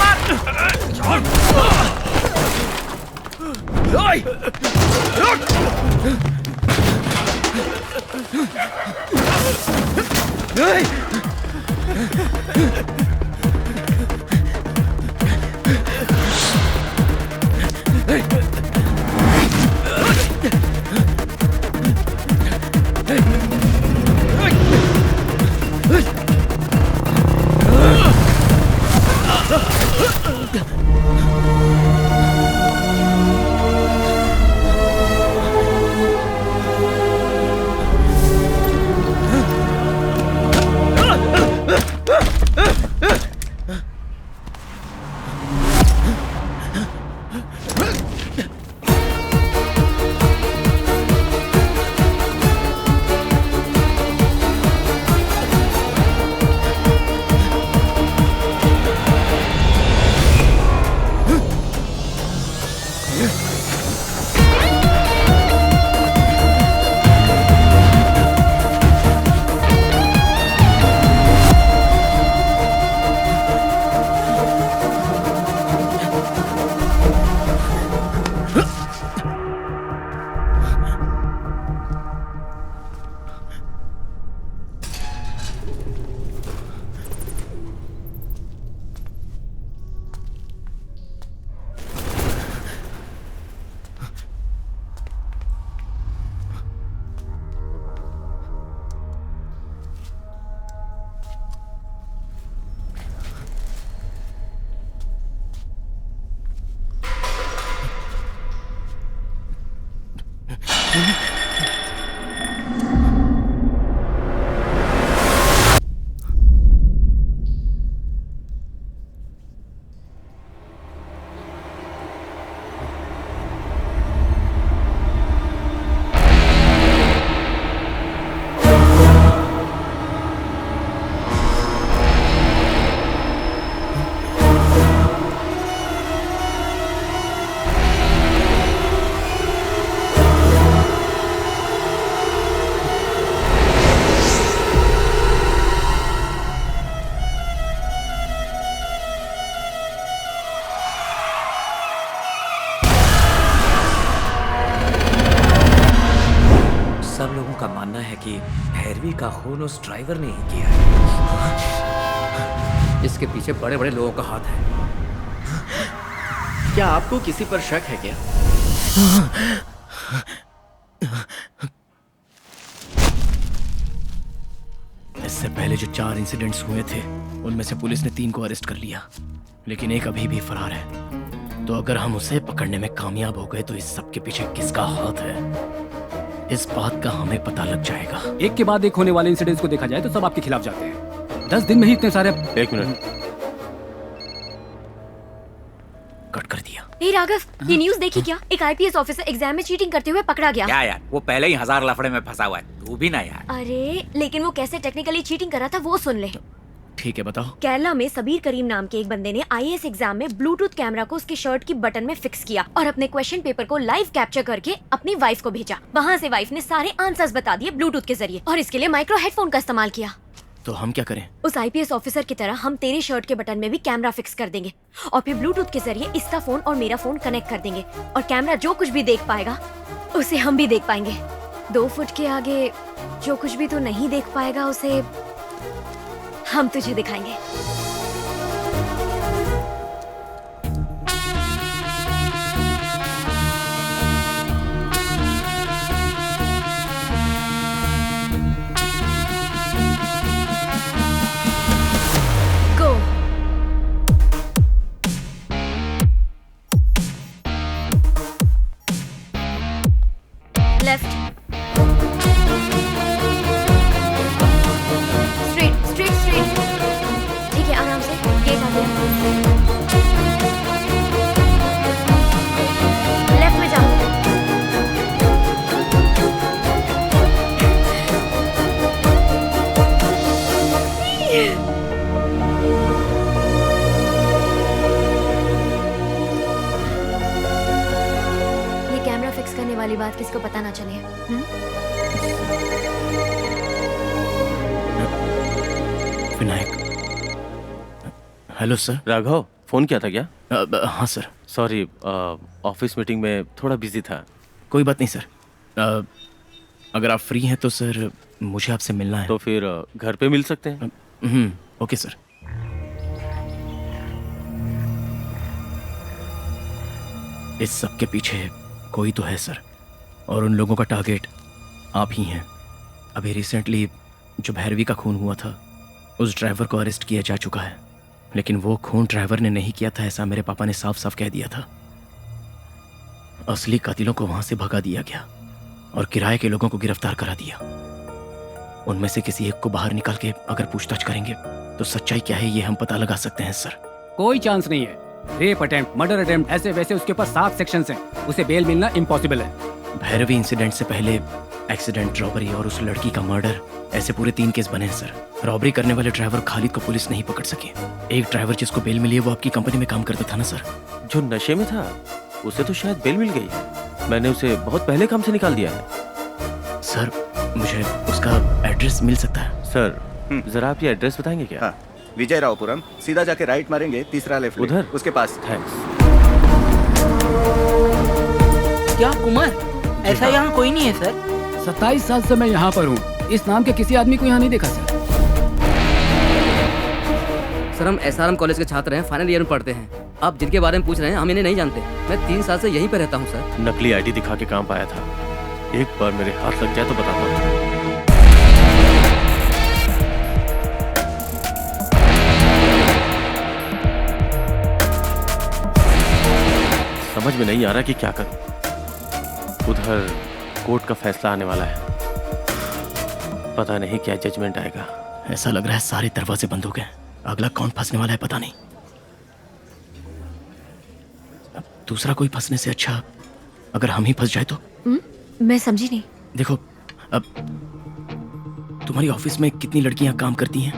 सब लोगों का मानना है कि भैरवी का खून उस ड्राइवर ने ही किया है। इसके पीछे बड़े बड़े लोगों का हाथ है। क्या आपको किसी पर शक है क्या? इससे पहले जो 4 इंसिडेंट्स हुए थे उनमें से पुलिस ने 3 को अरेस्ट कर लिया, लेकिन एक अभी भी फरार है। तो अगर हम उसे पकड़ने में कामयाब हो गए तो इस सब के पीछे किसका हाथ है, इस बात का हमें पता लग जाएगा। एक के बाद एक होने वाले इंसिडेंट्स को देखा जाए तो सब आपके खिलाफ जाते हैं। 10 दिन में ही इतने सारे। 1 मिनट, कट कर दिया। हे राघव, ये न्यूज़ देखी क्या? एक आईपीएस ऑफिसर एग्जाम में चीटिंग करते हुए पकड़ा गया। क्या यार, वो पहले ही 1000 लफड़े में फंसा हुआ है, तू भी ना यार। अरे लेकिन वो कैसे टेक्निकली चीटिंग कर रहा था वो सुन ले। ठीक है, बताओ। केरला में सबीर करीम नाम के एक बंदे ने आईएएस एग्जाम में ब्लूटूथ कैमरा को उसके शर्ट की बटन में फिक्स किया और अपने क्वेश्चन पेपर को लाइव कैप्चर करके अपनी वाइफ को भेजा। वहाँ से वाइफ ने सारे आंसर्स बता दिए ब्लूटूथ के जरिए, और इसके लिए माइक्रो हेडफोन का इस्तेमाल किया। तो हम क्या करें? उस आईपीएस ऑफिसर की तरह हम तेरे शर्ट के बटन में भी कैमरा फिक्स कर देंगे और फिर ब्लूटूथ के जरिए इसका फोन और मेरा फोन कनेक्ट कर देंगे, और कैमरा जो कुछ भी देख पाएगा उसे हम भी देख पाएंगे। 2 फुट के आगे जो कुछ भी तू नहीं देख पाएगा उसे हम तुझे दिखाएंगे। Go. Left. Straight. ठीक है, आराम से गेट आ गया। लेफ्ट में जाओ। ये कैमरा फिक्स करने वाली बात किसी को पता ना चले। Vinayak. Hello sir. Raghav, phone किया था क्या? हाँ सर। सॉरी, ऑफिस मीटिंग में थोड़ा बिजी था। कोई बात नहीं सर। अगर आप फ्री हैं तो सर मुझे आपसे मिलना है। तो फिर घर पे मिल सकते हैं। Okay sir. इस सब के पीछे कोई तो है सर, और उन लोगों का टारगेट आप ही हैं। अभी रिसेंटली जो भैरवी का खून हुआ था उस ड्राइवर को अरेस्ट किया जा चुका है, लेकिन वो खून ड्राइवर ने नहीं किया था, ऐसा मेरे पापा ने साफ साफ कह दिया था। असली कातिलों को वहां से भगा दिया गया और किराए के लोगों को गिरफ्तार करा दिया। उनमें से किसी एक को बाहर निकाल के अगर पूछताछ करेंगे तो सच्चाई क्या है ये हम पता लगा सकते हैं सर। कोई चांस नहीं है। रेप अटेम्प्ट, मर्डर अटेम्प्ट, ऐसे वैसे उसके पास 7 सेक्शंस हैं। उसे बेल मिलना इम्पॉसिबल है। भैरवी इंसिडेंट से पहले एक्सीडेंट, रॉबरी और उस लड़की का मर्डर, ऐसे पूरे 3 केस बने हैं सर। रॉबरी करने वाले ड्राइवर खालिद को पुलिस नहीं पकड़ सकी। एक ड्राइवर जिसको बेल मिली है वो आपकी कंपनी में काम करता था ना सर? जो नशे में था उसे तो शायद बेल मिल गई। मैंने उसे बहुत पहले काम से निकाल दिया है। सर मुझे उसका एड्रेस मिल सकता है? सर जरा आप ये एड्रेस बताएंगे क्या? हाँ, विजय रावपुरम, सीधा जाके राइट मारेंगे, तीसरा लेफ्ट उधर उसके पास। थैंक्स। क्या कुमार, ऐसा यहाँ कोई नहीं है सर? 27 साल से मैं यहाँ पर हूँ। इस नाम के किसी आदमी को यहाँ नहीं देखा सर। सर हम एसआरएम कॉलेज के छात्र हैं, फाइनल ईयर में पढ़ते हैं। आप जिनके बारे में पूछ रहे हैं हम इन्हें नहीं जानते। मैं 3 साल से यहीं पर रहता हूँ सर। नकली आईडी दिखा के काम पाया था। एक बार मेरे हाथ लग जाए तो बताता हूँ। समझ में नहीं आ रहा कि क्या करूं। उधर कोर्ट का फैसला आने वाला है, पता नहीं क्या जजमेंट आएगा। ऐसा लग रहा है सारे दरवाजे बंद हो गए। अगला कौन फंसने वाला है पता नहीं। अब दूसरा कोई फंसने से अच्छा अगर हम ही फंस जाए तो। मैं समझी नहीं। देखो, अब तुम्हारी ऑफिस में कितनी लड़कियां काम करती हैं?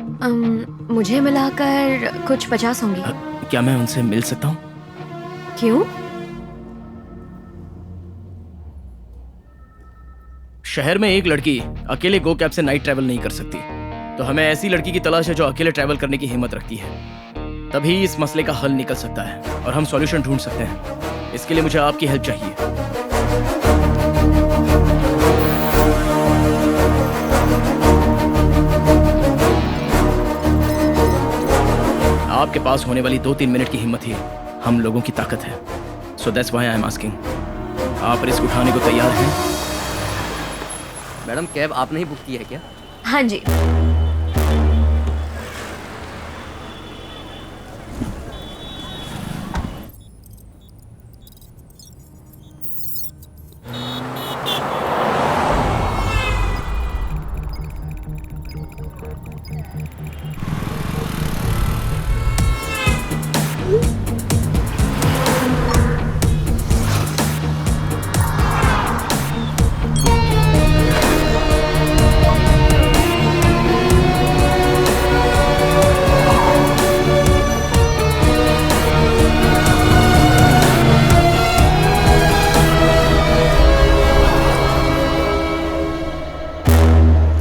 मुझे मिलाकर कुछ 50 होंगी। क्या मैं उनसे मिल सकता हूँ? क्यों? शहर में एक लड़की अकेले गो कैब से नाइट ट्रैवल नहीं कर सकती, तो हमें ऐसी लड़की की तलाश है जो अकेले ट्रैवल करने की हिम्मत रखती है। तभी इस मसले का हल निकल सकता है और हम सॉल्यूशन ढूंढ सकते हैं। इसके लिए मुझे आपकी हेल्प चाहिए। आपके पास होने वाली 2-3 मिनट की हिम्मत ही हम लोगों की ताकत है। So that's why I am asking, आप रिस्क उठाने को तैयार हैं? मैडम कैब आपने ही बुक की है क्या? हाँ जी।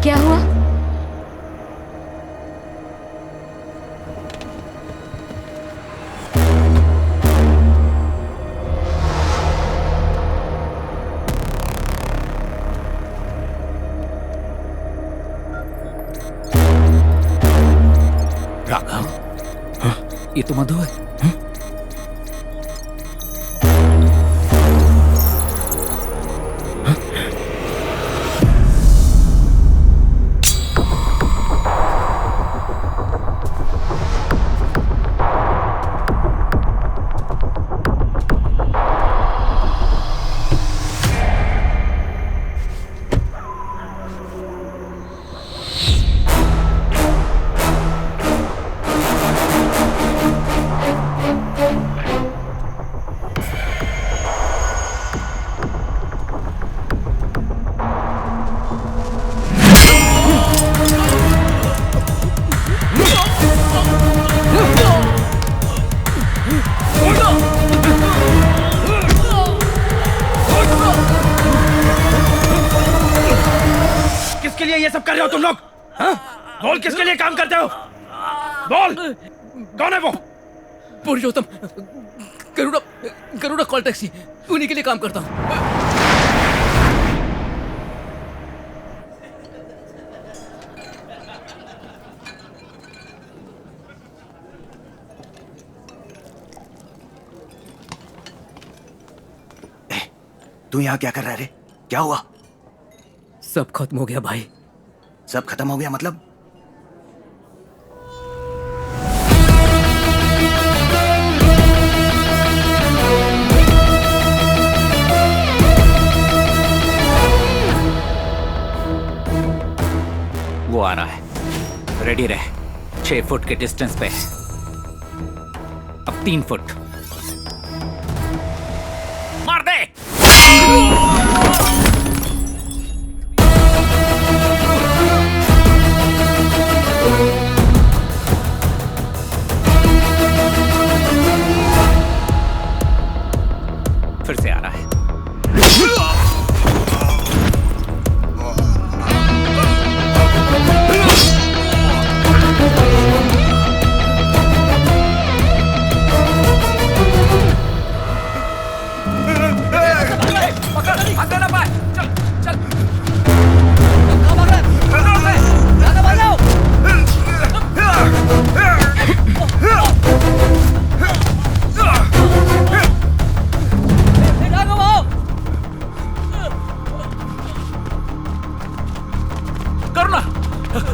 क्या हुआ? राघव, ये तो मधु है। किसके लिए ये सब कर रहे हो तुम लोग? हाँ? बोल, किसके लिए काम करते हो? बोल, कौन है वो? पुरुषोत्तम, गरुड़ा कॉल टैक्सी, उन्हीं के लिए काम करता हूँ। तू यहाँ क्या कर रहा है रे? क्या हुआ? सब खत्म हो गया भाई। सब खत्म हो गया मतलब? वो आ रहा है, रेडी रहे। 6 फुट के डिस्टेंस पे है, अब 3 फुट। मार दे। फिर से आ रहा है।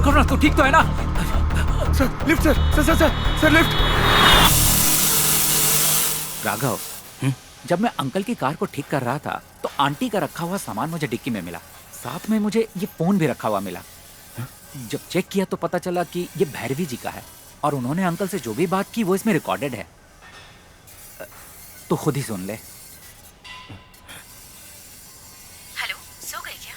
करुणा, तू ठीक तो है ना? Sir lift, sir lift. Raghav, जब मैं अंकल की कार को ठीक कर रहा था तो आंटी का रखा हुआ सामान मुझे डिक्की में मिला। साथ में मुझे ये फोन भी रखा हुआ मिला। जब चेक किया तो पता चला कि ये भैरवी जी का है और उन्होंने अंकल से जो भी बात की वो इसमें रिकॉर्डेड है। तो खुद ही सुन ले। हेलो, सो गई क्या?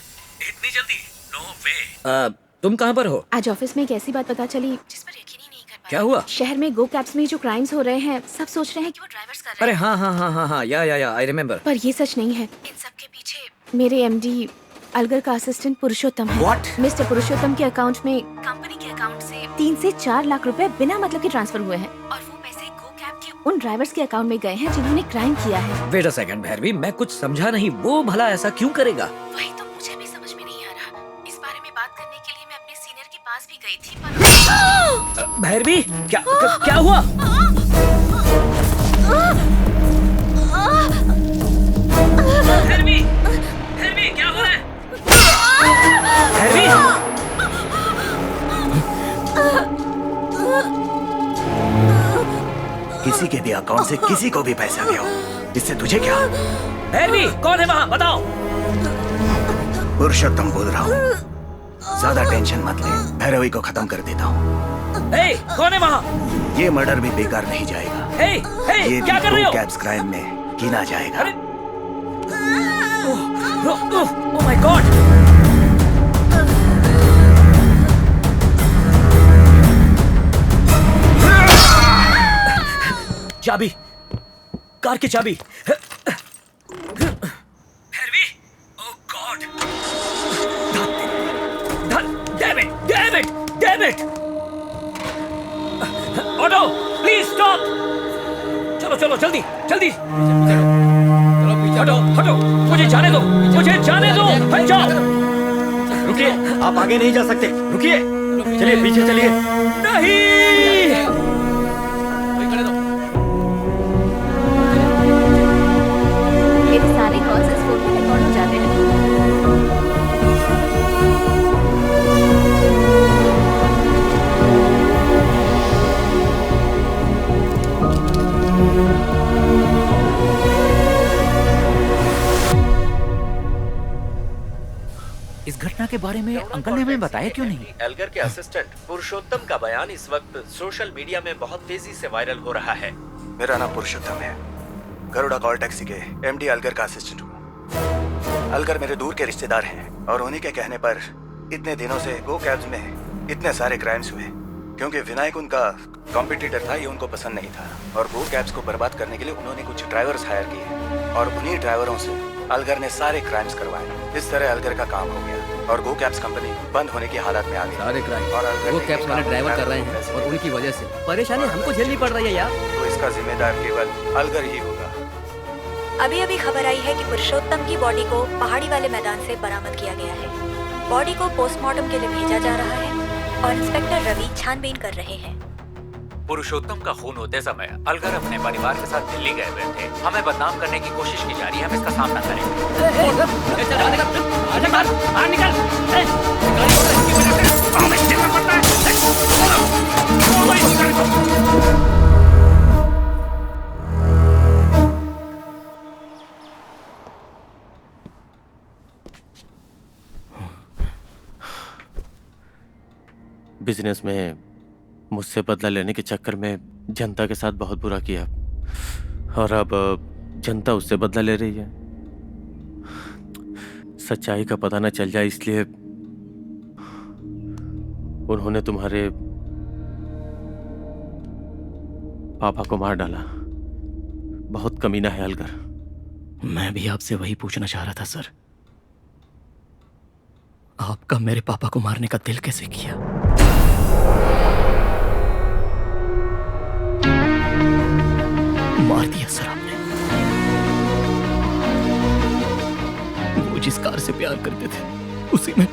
इतनी जल्दी? नो वे। तुम कहाँ पर हो? आज ऑफिस में एक ऐसी बात पता चली जिस पर यकीन ही नहीं कर पाया। क्या हुआ? शहर में गो कैब्स में जो क्राइम्स हो रहे हैं, सब सोच रहे हैं कि वो ड्राइवर्स कर रहे हैं। अरे हाँ, या आई रिमेम्बर। पर ये सच नहीं है। इन सब के पीछे मेरे एमडी अलगर का असिस्टेंट पुरुषोत्तम है। What? मिस्टर पुरुषोत्तम के अकाउंट में कंपनी के अकाउंट से 3 से 4 लाख रुपए बिना मतलब के ट्रांसफर हुए हैं और वो पैसे गो कैब के उन ड्राइवर्स के अकाउंट में गए हैं जिन्होंने क्राइम किया है। वेट अ सेकंड भैरवी, मैं कुछ समझा नहीं। वो भला ऐसा क्यों करेगा? वही तो मुझे भी समझ में नहीं आ रहा। इस बारे में बात करने के लिए मैं अपने सीनियर के पास भी गई थी पर भैरवी, क्या हुआ? भैरवी, भैरवी, क्या हुआ है? भैरवी! किसी के भी अकाउंट से किसी को भी पैसा गया हो, इससे तुझे क्या? भैरवी, कौन है वहाँ? बताओ। पुरुषोत्तम बोल रहा हूँ। ज्यादा टेंशन मत ले, भैरवी को खत्म कर देता हूँ। कौन है वहाँ? ये मर्डर भी बेकार नहीं जाएगा। ये क्या कर रहे हो? कैप्स क्राइम में गिना जाएगा। Oh my God! चाबी, कार की चाबी। Bhairavi, oh God! Damn it! Auto, please stop! चलो जल्दी! हटो! मुझे जाने दो! हट जाओ! रुकिए, आप आगे नहीं जा सकते। रुकिए, चलिए पीछे चलिए। नहीं! मेरे सारे कॉल्स इस फोन में रिकॉर्ड हो जाते हैं। इस घटना के बारे में अंकल ने हमें बताया क्यों नहीं? एल्गर के असिस्टेंट पुरुषोत्तम का बयान इस वक्त सोशल मीडिया में बहुत तेजी से वायरल हो रहा है। मेरा नाम पुरुषोत्तम है, गरुड़ा कॉल टैक्सी के एमडी अलगर का असिस्टेंट हूँ। अलगर मेरे दूर के रिश्तेदार हैं और उन्हीं के कहने पर इतने दिनों से गो कैब्स में इतने सारे क्राइम्स हुए, क्योंकि विनायक उनका कॉम्पिटिटर था, ये उनको पसंद नहीं था और गो कैब्स को बर्बाद करने के लिए उन्होंने कुछ ड्राइवर्स हायर किए और उन्हीं ड्राइवरों से अलगर ने सारे क्राइम्स करवाए। इस तरह अलगर का काम हो गया और गो कैब्स कंपनी बंद होने की हालत में आ गई। सारे क्राइम और गो कैब्स वाले ड्राइवर कर रहे हैं और उनकी वजह से परेशानी हमको झेलनी पड़ रही है यार। तो इसका जिम्मेदार केवल अलगर ही होगा। अभी खबर आई है कि पुरुषोत्तम की बॉडी को पहाड़ी वाले मैदान से बरामद किया गया है। बॉडी को पोस्टमार्टम के लिए भेजा जा रहा है और इंस्पेक्टर रवि छानबीन कर रहे हैं। पुरुषोत्तम का खून होते समय अलगर अपने परिवार के साथ दिल्ली गए हुए थे। हमें बदनाम करने की कोशिश की जा रही है, हम इसका सामना बिजनेस में मुझसे बदला लेने के चक्कर में जनता के साथ बहुत बुरा किया और अब जनता उससे बदला ले रही है। सच्चाई का पता न चल जाए इसलिए उन्होंने तुम्हारे पापा को मार डाला। बहुत कमीना है अलगर। मैं भी आपसे वही पूछना चाह रहा था सर, आपका मेरे पापा को मारने का दिल कैसे किया? मार दिया सर आपने। वो जिस कार से प्यार करते थे उसी में।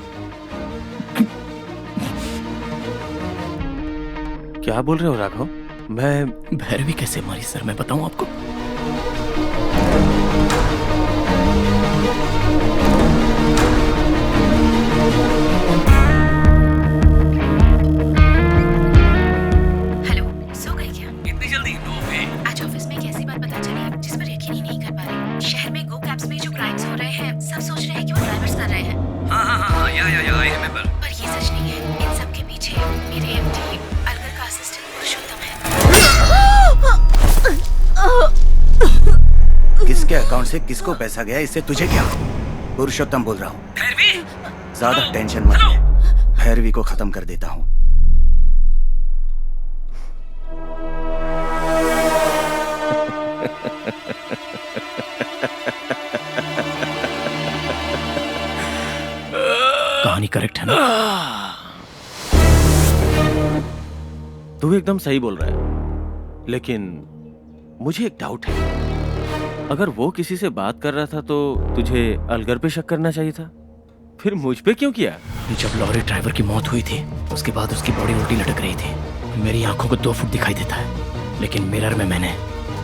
क्या बोल रहे हो राघव? मैं भैरवी कैसे मारी सर, मैं बताऊं आपको? हेलो, सो गई क्या? इतनी जल्दी? नो वे। आज ऑफिस में एक ऐसी बात पता चली जिस पर यकीन ही नहीं कर पा रहे। शहर में गो कैब्स में जो क्राइम्स हो रहे हैं, सब सोच रहे हैं कि वो ड्राइवर्स कर रहे हैं। हाँ, या आई रिमेंबर। पर ये सच नहीं है। इन सब के पीछे मेरे एमडी अलगर का असिस्टेंट पुरुषोत्तम है। किसके अकाउंट से किसको पैसा गया, इससे तुझे क्या? पुरुषोत्तम बोल रहा हूँ। ज्यादा टेंशन मत ले, भैरवी को खत्म कर देता हूँ। कहानी करेक्ट है ना? तू एकदम सही बोल रहा है, लेकिन मुझे एक डाउट है। अगर वो किसी से बात कर रहा था तो तुझे अलगर पे शक करना चाहिए था। फिर मुझ पे क्यों किया? जब लॉरी ड्राइवर की मौत हुई थी उसके बाद उसकी बॉडी उल्टी लटक रही थी। मेरी आंखों को 2 फुट दिखाई देता है, लेकिन मिरर में मैंने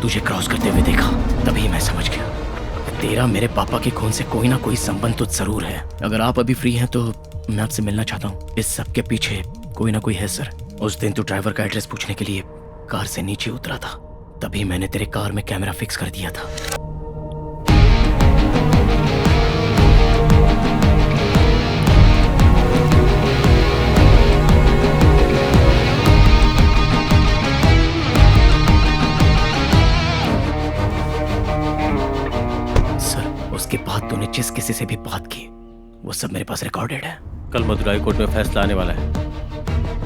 तुझे क्रॉस करते हुए देखा। तभी मैं समझ गया तेरा मेरे पापा के खून से कोई ना कोई संबंध तो जरूर है। अगर आप अभी फ्री हैं तो मैं आपसे मिलना चाहता हूँ। इस सब के पीछे कोई ना कोई है सर। उस दिन तू ड्राइवर का एड्रेस पूछने के लिए कार से नीचे उतरा था, तभी मैंने तेरे कार में कैमरा फिक्स कर दिया था। उसके बाद तूने जिस किसी से भी बात की वो सब मेरे पास रिकॉर्डेड है। कल मदुराई कोर्ट में फैसला आने वाला है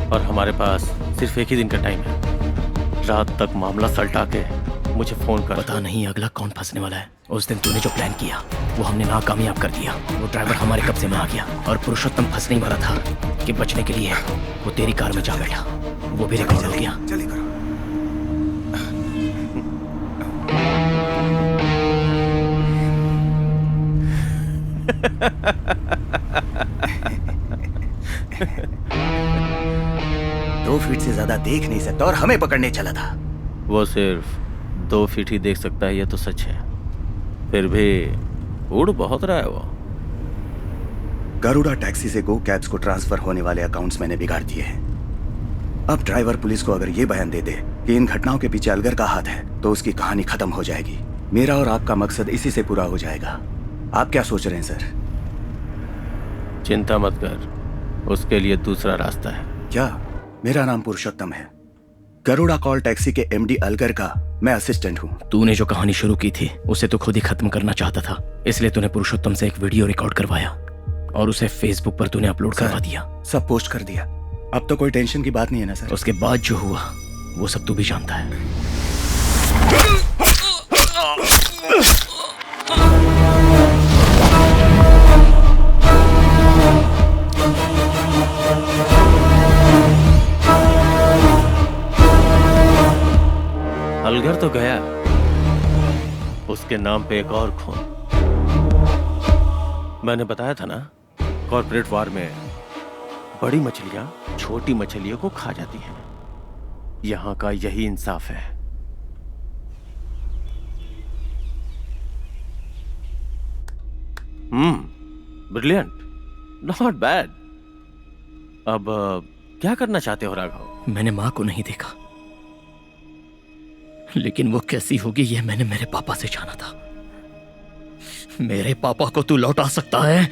और हमारे पास सिर्फ 1 ही दिन का टाइम है। रात तक मामला सलटा के मुझे फोन कर। पता नहीं अगला कौन फंसने वाला है। उस दिन तूने जो प्लान किया वो हमने नाकामयाब कर दिया। वो ड्राइवर हमारे कब्जे में आ गया और पुरुषोत्तम फंसने ही वाला था कि बचने के लिए वो तेरी कार में जा बैठा। वो भी रिकॉर्ड हो गया। दो फीट से ज्यादा देख नहीं सकता और हमें पकड़ने चला था। वो सिर्फ 2 फीट ही देख सकता है, ये तो सच है। फिर भी उड़ बहुत रहा है वो। गरुड़ा टैक्सी से गो कैब्स को ट्रांसफर होने वाले अकाउंट्स मैंने बिगाड़ दिए हैं। अब ड्राइवर पुलिस को अगर ये बयान दे दे कि इन घटनाओं के पीछे अलगर का हाथ है तो उसकी कहानी खत्म हो जाएगी। मेरा और आपका मकसद इसी से पूरा हो जाएगा। आप क्या सोच रहे हैं सर? चिंता मत कर, उसके लिए दूसरा रास्ता है। क्या? मेरा नाम पुरुषोत्तम है। गरुड़ा कॉल टैक्सी के एमडी अलगर का मैं असिस्टेंट हूँ। तूने जो कहानी शुरू की थी उसे तो खुद ही खत्म करना चाहता था, इसलिए तूने पुरुषोत्तम से एक वीडियो रिकॉर्ड करवाया और उसे फेसबुक पर तूने अपलोड करवा दिया। सब पोस्ट कर दिया। अब तो कोई टेंशन की बात नहीं है ना सर? उसके बाद जो हुआ वो सब तू भी जानता है। अलगर तो गया, उसके नाम पे एक और खून। मैंने बताया था ना, कॉर्पोरेट वार में बड़ी मछलियां छोटी मछलियों को खा जाती हैं। यहां का यही इंसाफ है। Brilliant, not bad. अब क्या करना चाहते हो राघव? मैंने माँ को नहीं देखा, लेकिन वो कैसी होगी ये मैंने मेरे पापा से जाना था। मेरे पापा को तू लौटा सकता है?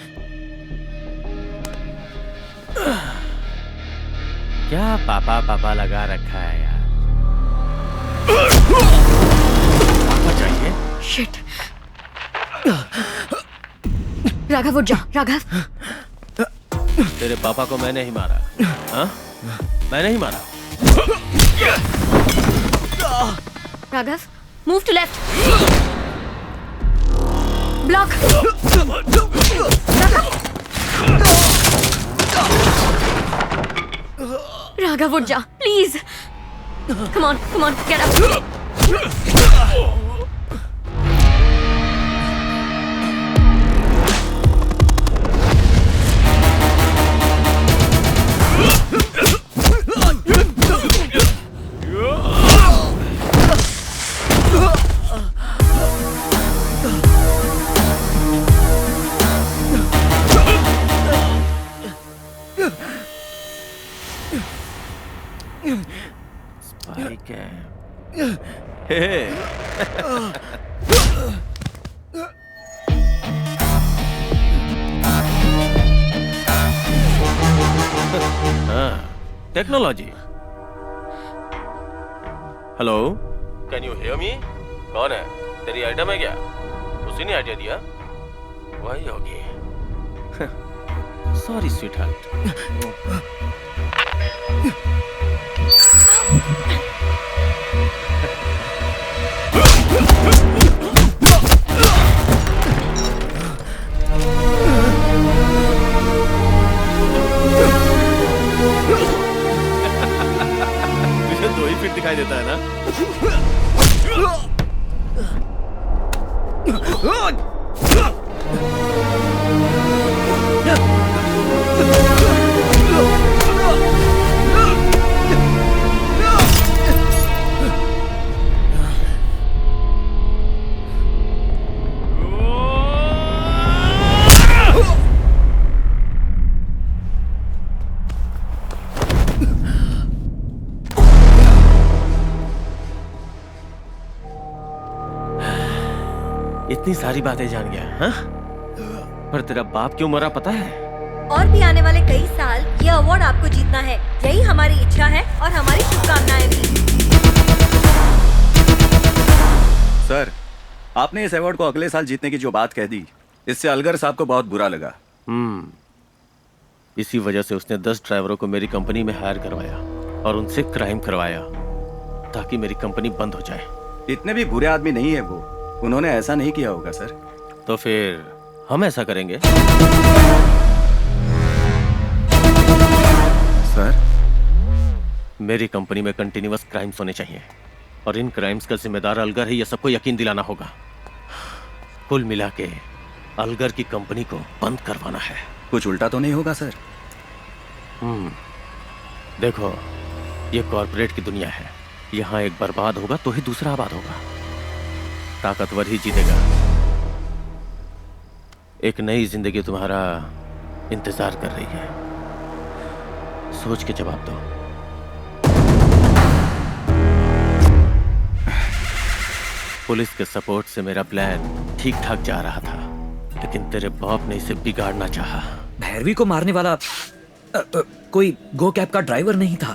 क्या पापा पापा लगा रखा है यार। पापा चाहिए? शिट। राघव उठ जा। राघव, तेरे पापा को मैंने ही मारा। हाँ? मैंने ही मारा। Raghav, move to left. Block. Raghav उठ जा please. Come on get up. Spike है। Hey. Technology. Hello, can you hear me? कौन है? तेरी आइटम है क्या? उसी ने आइडिया दिया? वही होगी। Sorry sweet heart. तुझे 2 ही फीट दिखाई देता है ना? इतनी सारी बातें जान गया, हाँ? पर तेरा बाप क्यों मरा पता है? और भी आने वाले कई साल ये अवार्ड आपको जीतना है, यही हमारी इच्छा है और हमारी शुभकामनाएं भी। सर, आपने इस अवार्ड को अगले साल जीतने की जो बात कह दी, इससे अलगर साहब को बहुत बुरा लगा। इसी वजह से उसने 10 ड्राइवरों को मेरी कंपनी में हायर करवाया और उनसे क्राइम करवाया ताकि मेरी कंपनी बंद हो जाए। इतने भी बुरे आदमी नहीं है वो, उन्होंने ऐसा नहीं किया होगा सर। तो फिर हम ऐसा करेंगे? सर, मेरी कंपनी में कंटिन्यूअस क्राइम्स होने चाहिए और इन क्राइम्स का जिम्मेदार अलगर है, ये सबको यकीन दिलाना होगा। कुल मिला के अलगर की कंपनी को बंद करवाना है। कुछ उल्टा तो नहीं होगा सर? देखो, ये कॉर्पोरेट की दुनिया है, यहाँ एक बर्बाद होगा तो ही दूसरा आबाद होगा, ताकतवर ही जीतेगा। एक नई जिंदगी तुम्हारा इंतजार कर रही है, सोच के जवाब दो। पुलिस के सपोर्ट से मेरा प्लान ठीक ठाक जा रहा था, लेकिन तेरे बाप ने इसे बिगाड़ना चाहा। भैरवी को मारने वाला कोई गो कैब का ड्राइवर नहीं था,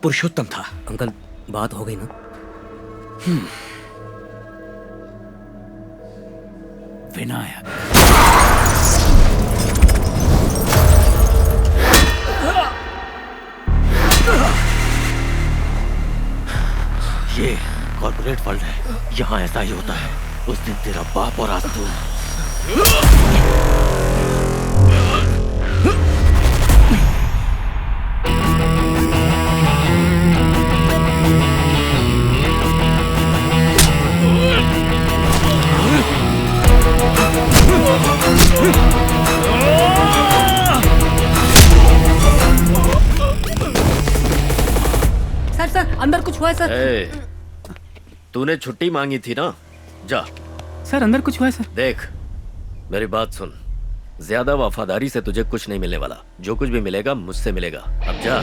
पुरुषोत्तम था। अंकल, बात हो गई ना? विनायक, ये कॉर्पोरेट वर्ल्ड है, यहाँ ऐसा ही होता है। उस दिन तेरा बाप और आज तू। सर, अंदर कुछ हुआ है सर। तूने छुट्टी मांगी थी ना, जा। सर, अंदर कुछ हुआ है सर। देख, मेरी बात सुन, ज्यादा वफादारी से तुझे कुछ नहीं मिलने वाला। जो कुछ भी मिलेगा मुझसे मिलेगा। अब जा।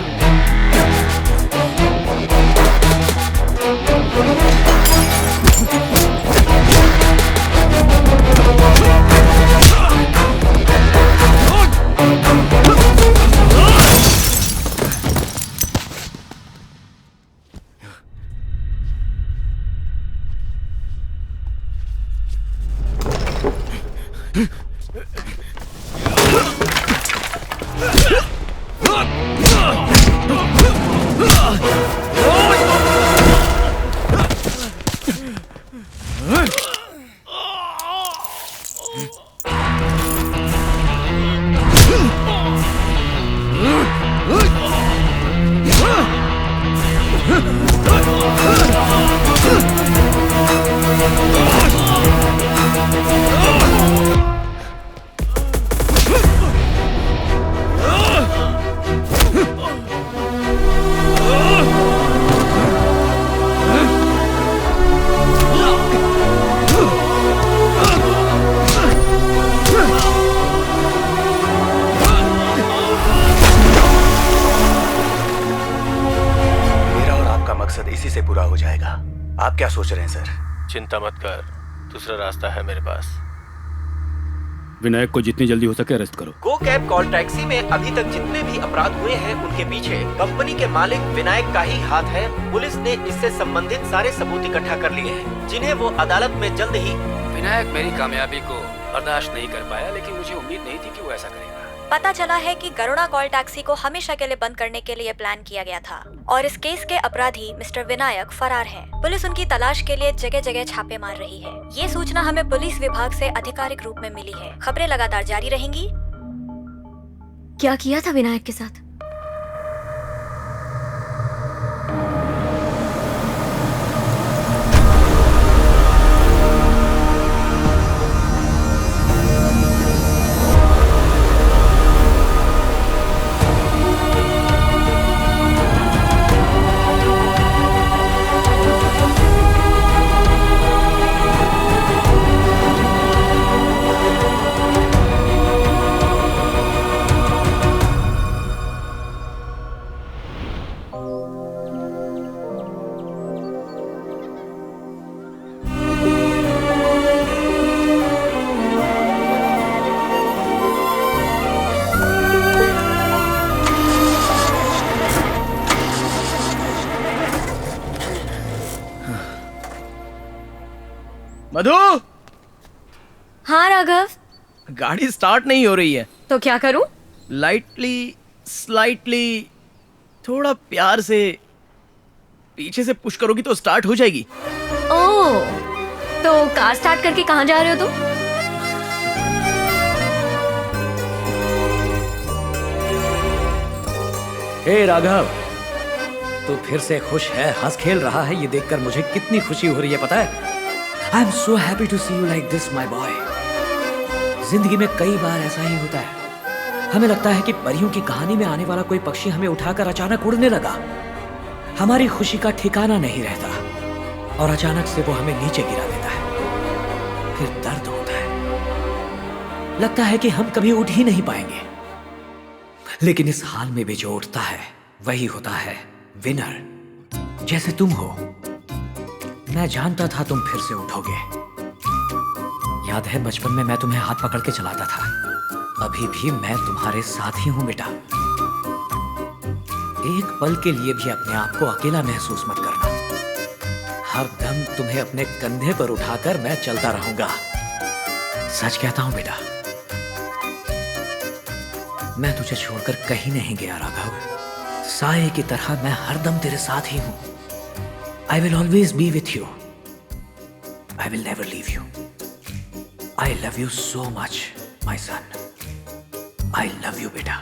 इसी से पूरा हो जाएगा। आप क्या सोच रहे हैं सर? चिंता मत कर, दूसरा रास्ता है मेरे पास। विनायक को जितनी जल्दी हो सके अरेस्ट करो। गो कैब कॉल टैक्सी में अभी तक जितने भी अपराध हुए हैं उनके पीछे कंपनी के मालिक विनायक का ही हाथ है। पुलिस ने इससे संबंधित सारे सबूत इकट्ठा कर लिए हैं, जिन्हें वो अदालत में जल्द ही। विनायक मेरी कामयाबी को बर्दाश्त नहीं कर पाया, लेकिन मुझे उम्मीद नहीं थी कि वो ऐसा करेगा। पता चला है कि गरुड़ा कॉल टैक्सी को हमेशा के लिए बंद करने के लिए प्लान किया गया था और इस केस के अपराधी मिस्टर विनायक फरार हैं। पुलिस उनकी तलाश के लिए जगह जगह छापे मार रही है। ये सूचना हमें पुलिस विभाग से आधिकारिक रूप में मिली है। खबरें लगातार जारी रहेंगी। क्या किया था विनायक के साथ? मधु, हाँ राघव, गाड़ी स्टार्ट नहीं हो रही है। तो क्या करूं? लाइटली, स्लाइटली, थोड़ा प्यार से पीछे से पुश करोगी तो स्टार्ट हो जाएगी। ओह, तो कार स्टार्ट करके कहाँ जा रहे हो तुम? हे राघव, तू फिर से खुश है, हंस खेल रहा है, ये देखकर मुझे कितनी खुशी हो रही है पता है। I am so happy to see you like this my boy. जिंदगी में कई बार ऐसा ही होता है, हमें लगता है कि परियों की कहानी में आने वाला कोई पक्षी हमें उठाकर अचानक उड़ने लगा। हमारी खुशी का ठिकाना नहीं रहता और अचानक से वो हमें नीचे गिरा देता है। फिर दर्द होता है, लगता है कि हम कभी उठ ही नहीं पाएंगे। लेकिन इस हाल में भी जो उठता है वही होता है विनर, जैसे तुम हो। मैं जानता था तुम फिर से उठोगे। याद है बचपन में मैं तुम्हें हाथ पकड़ के चलाता था, अभी भी मैं तुम्हारे साथ ही हूं बेटा। एक पल के लिए भी अपने आप को अकेला महसूस मत करना। हर दम तुम्हें अपने कंधे पर उठाकर मैं चलता रहूंगा। सच कहता हूं बेटा, मैं तुझे छोड़कर कहीं नहीं गया राघव। साए की तरह मैं हरदम तेरे साथ ही हूं। I will always be with you. I will never leave you. I love you so much, my son. I love you, beta.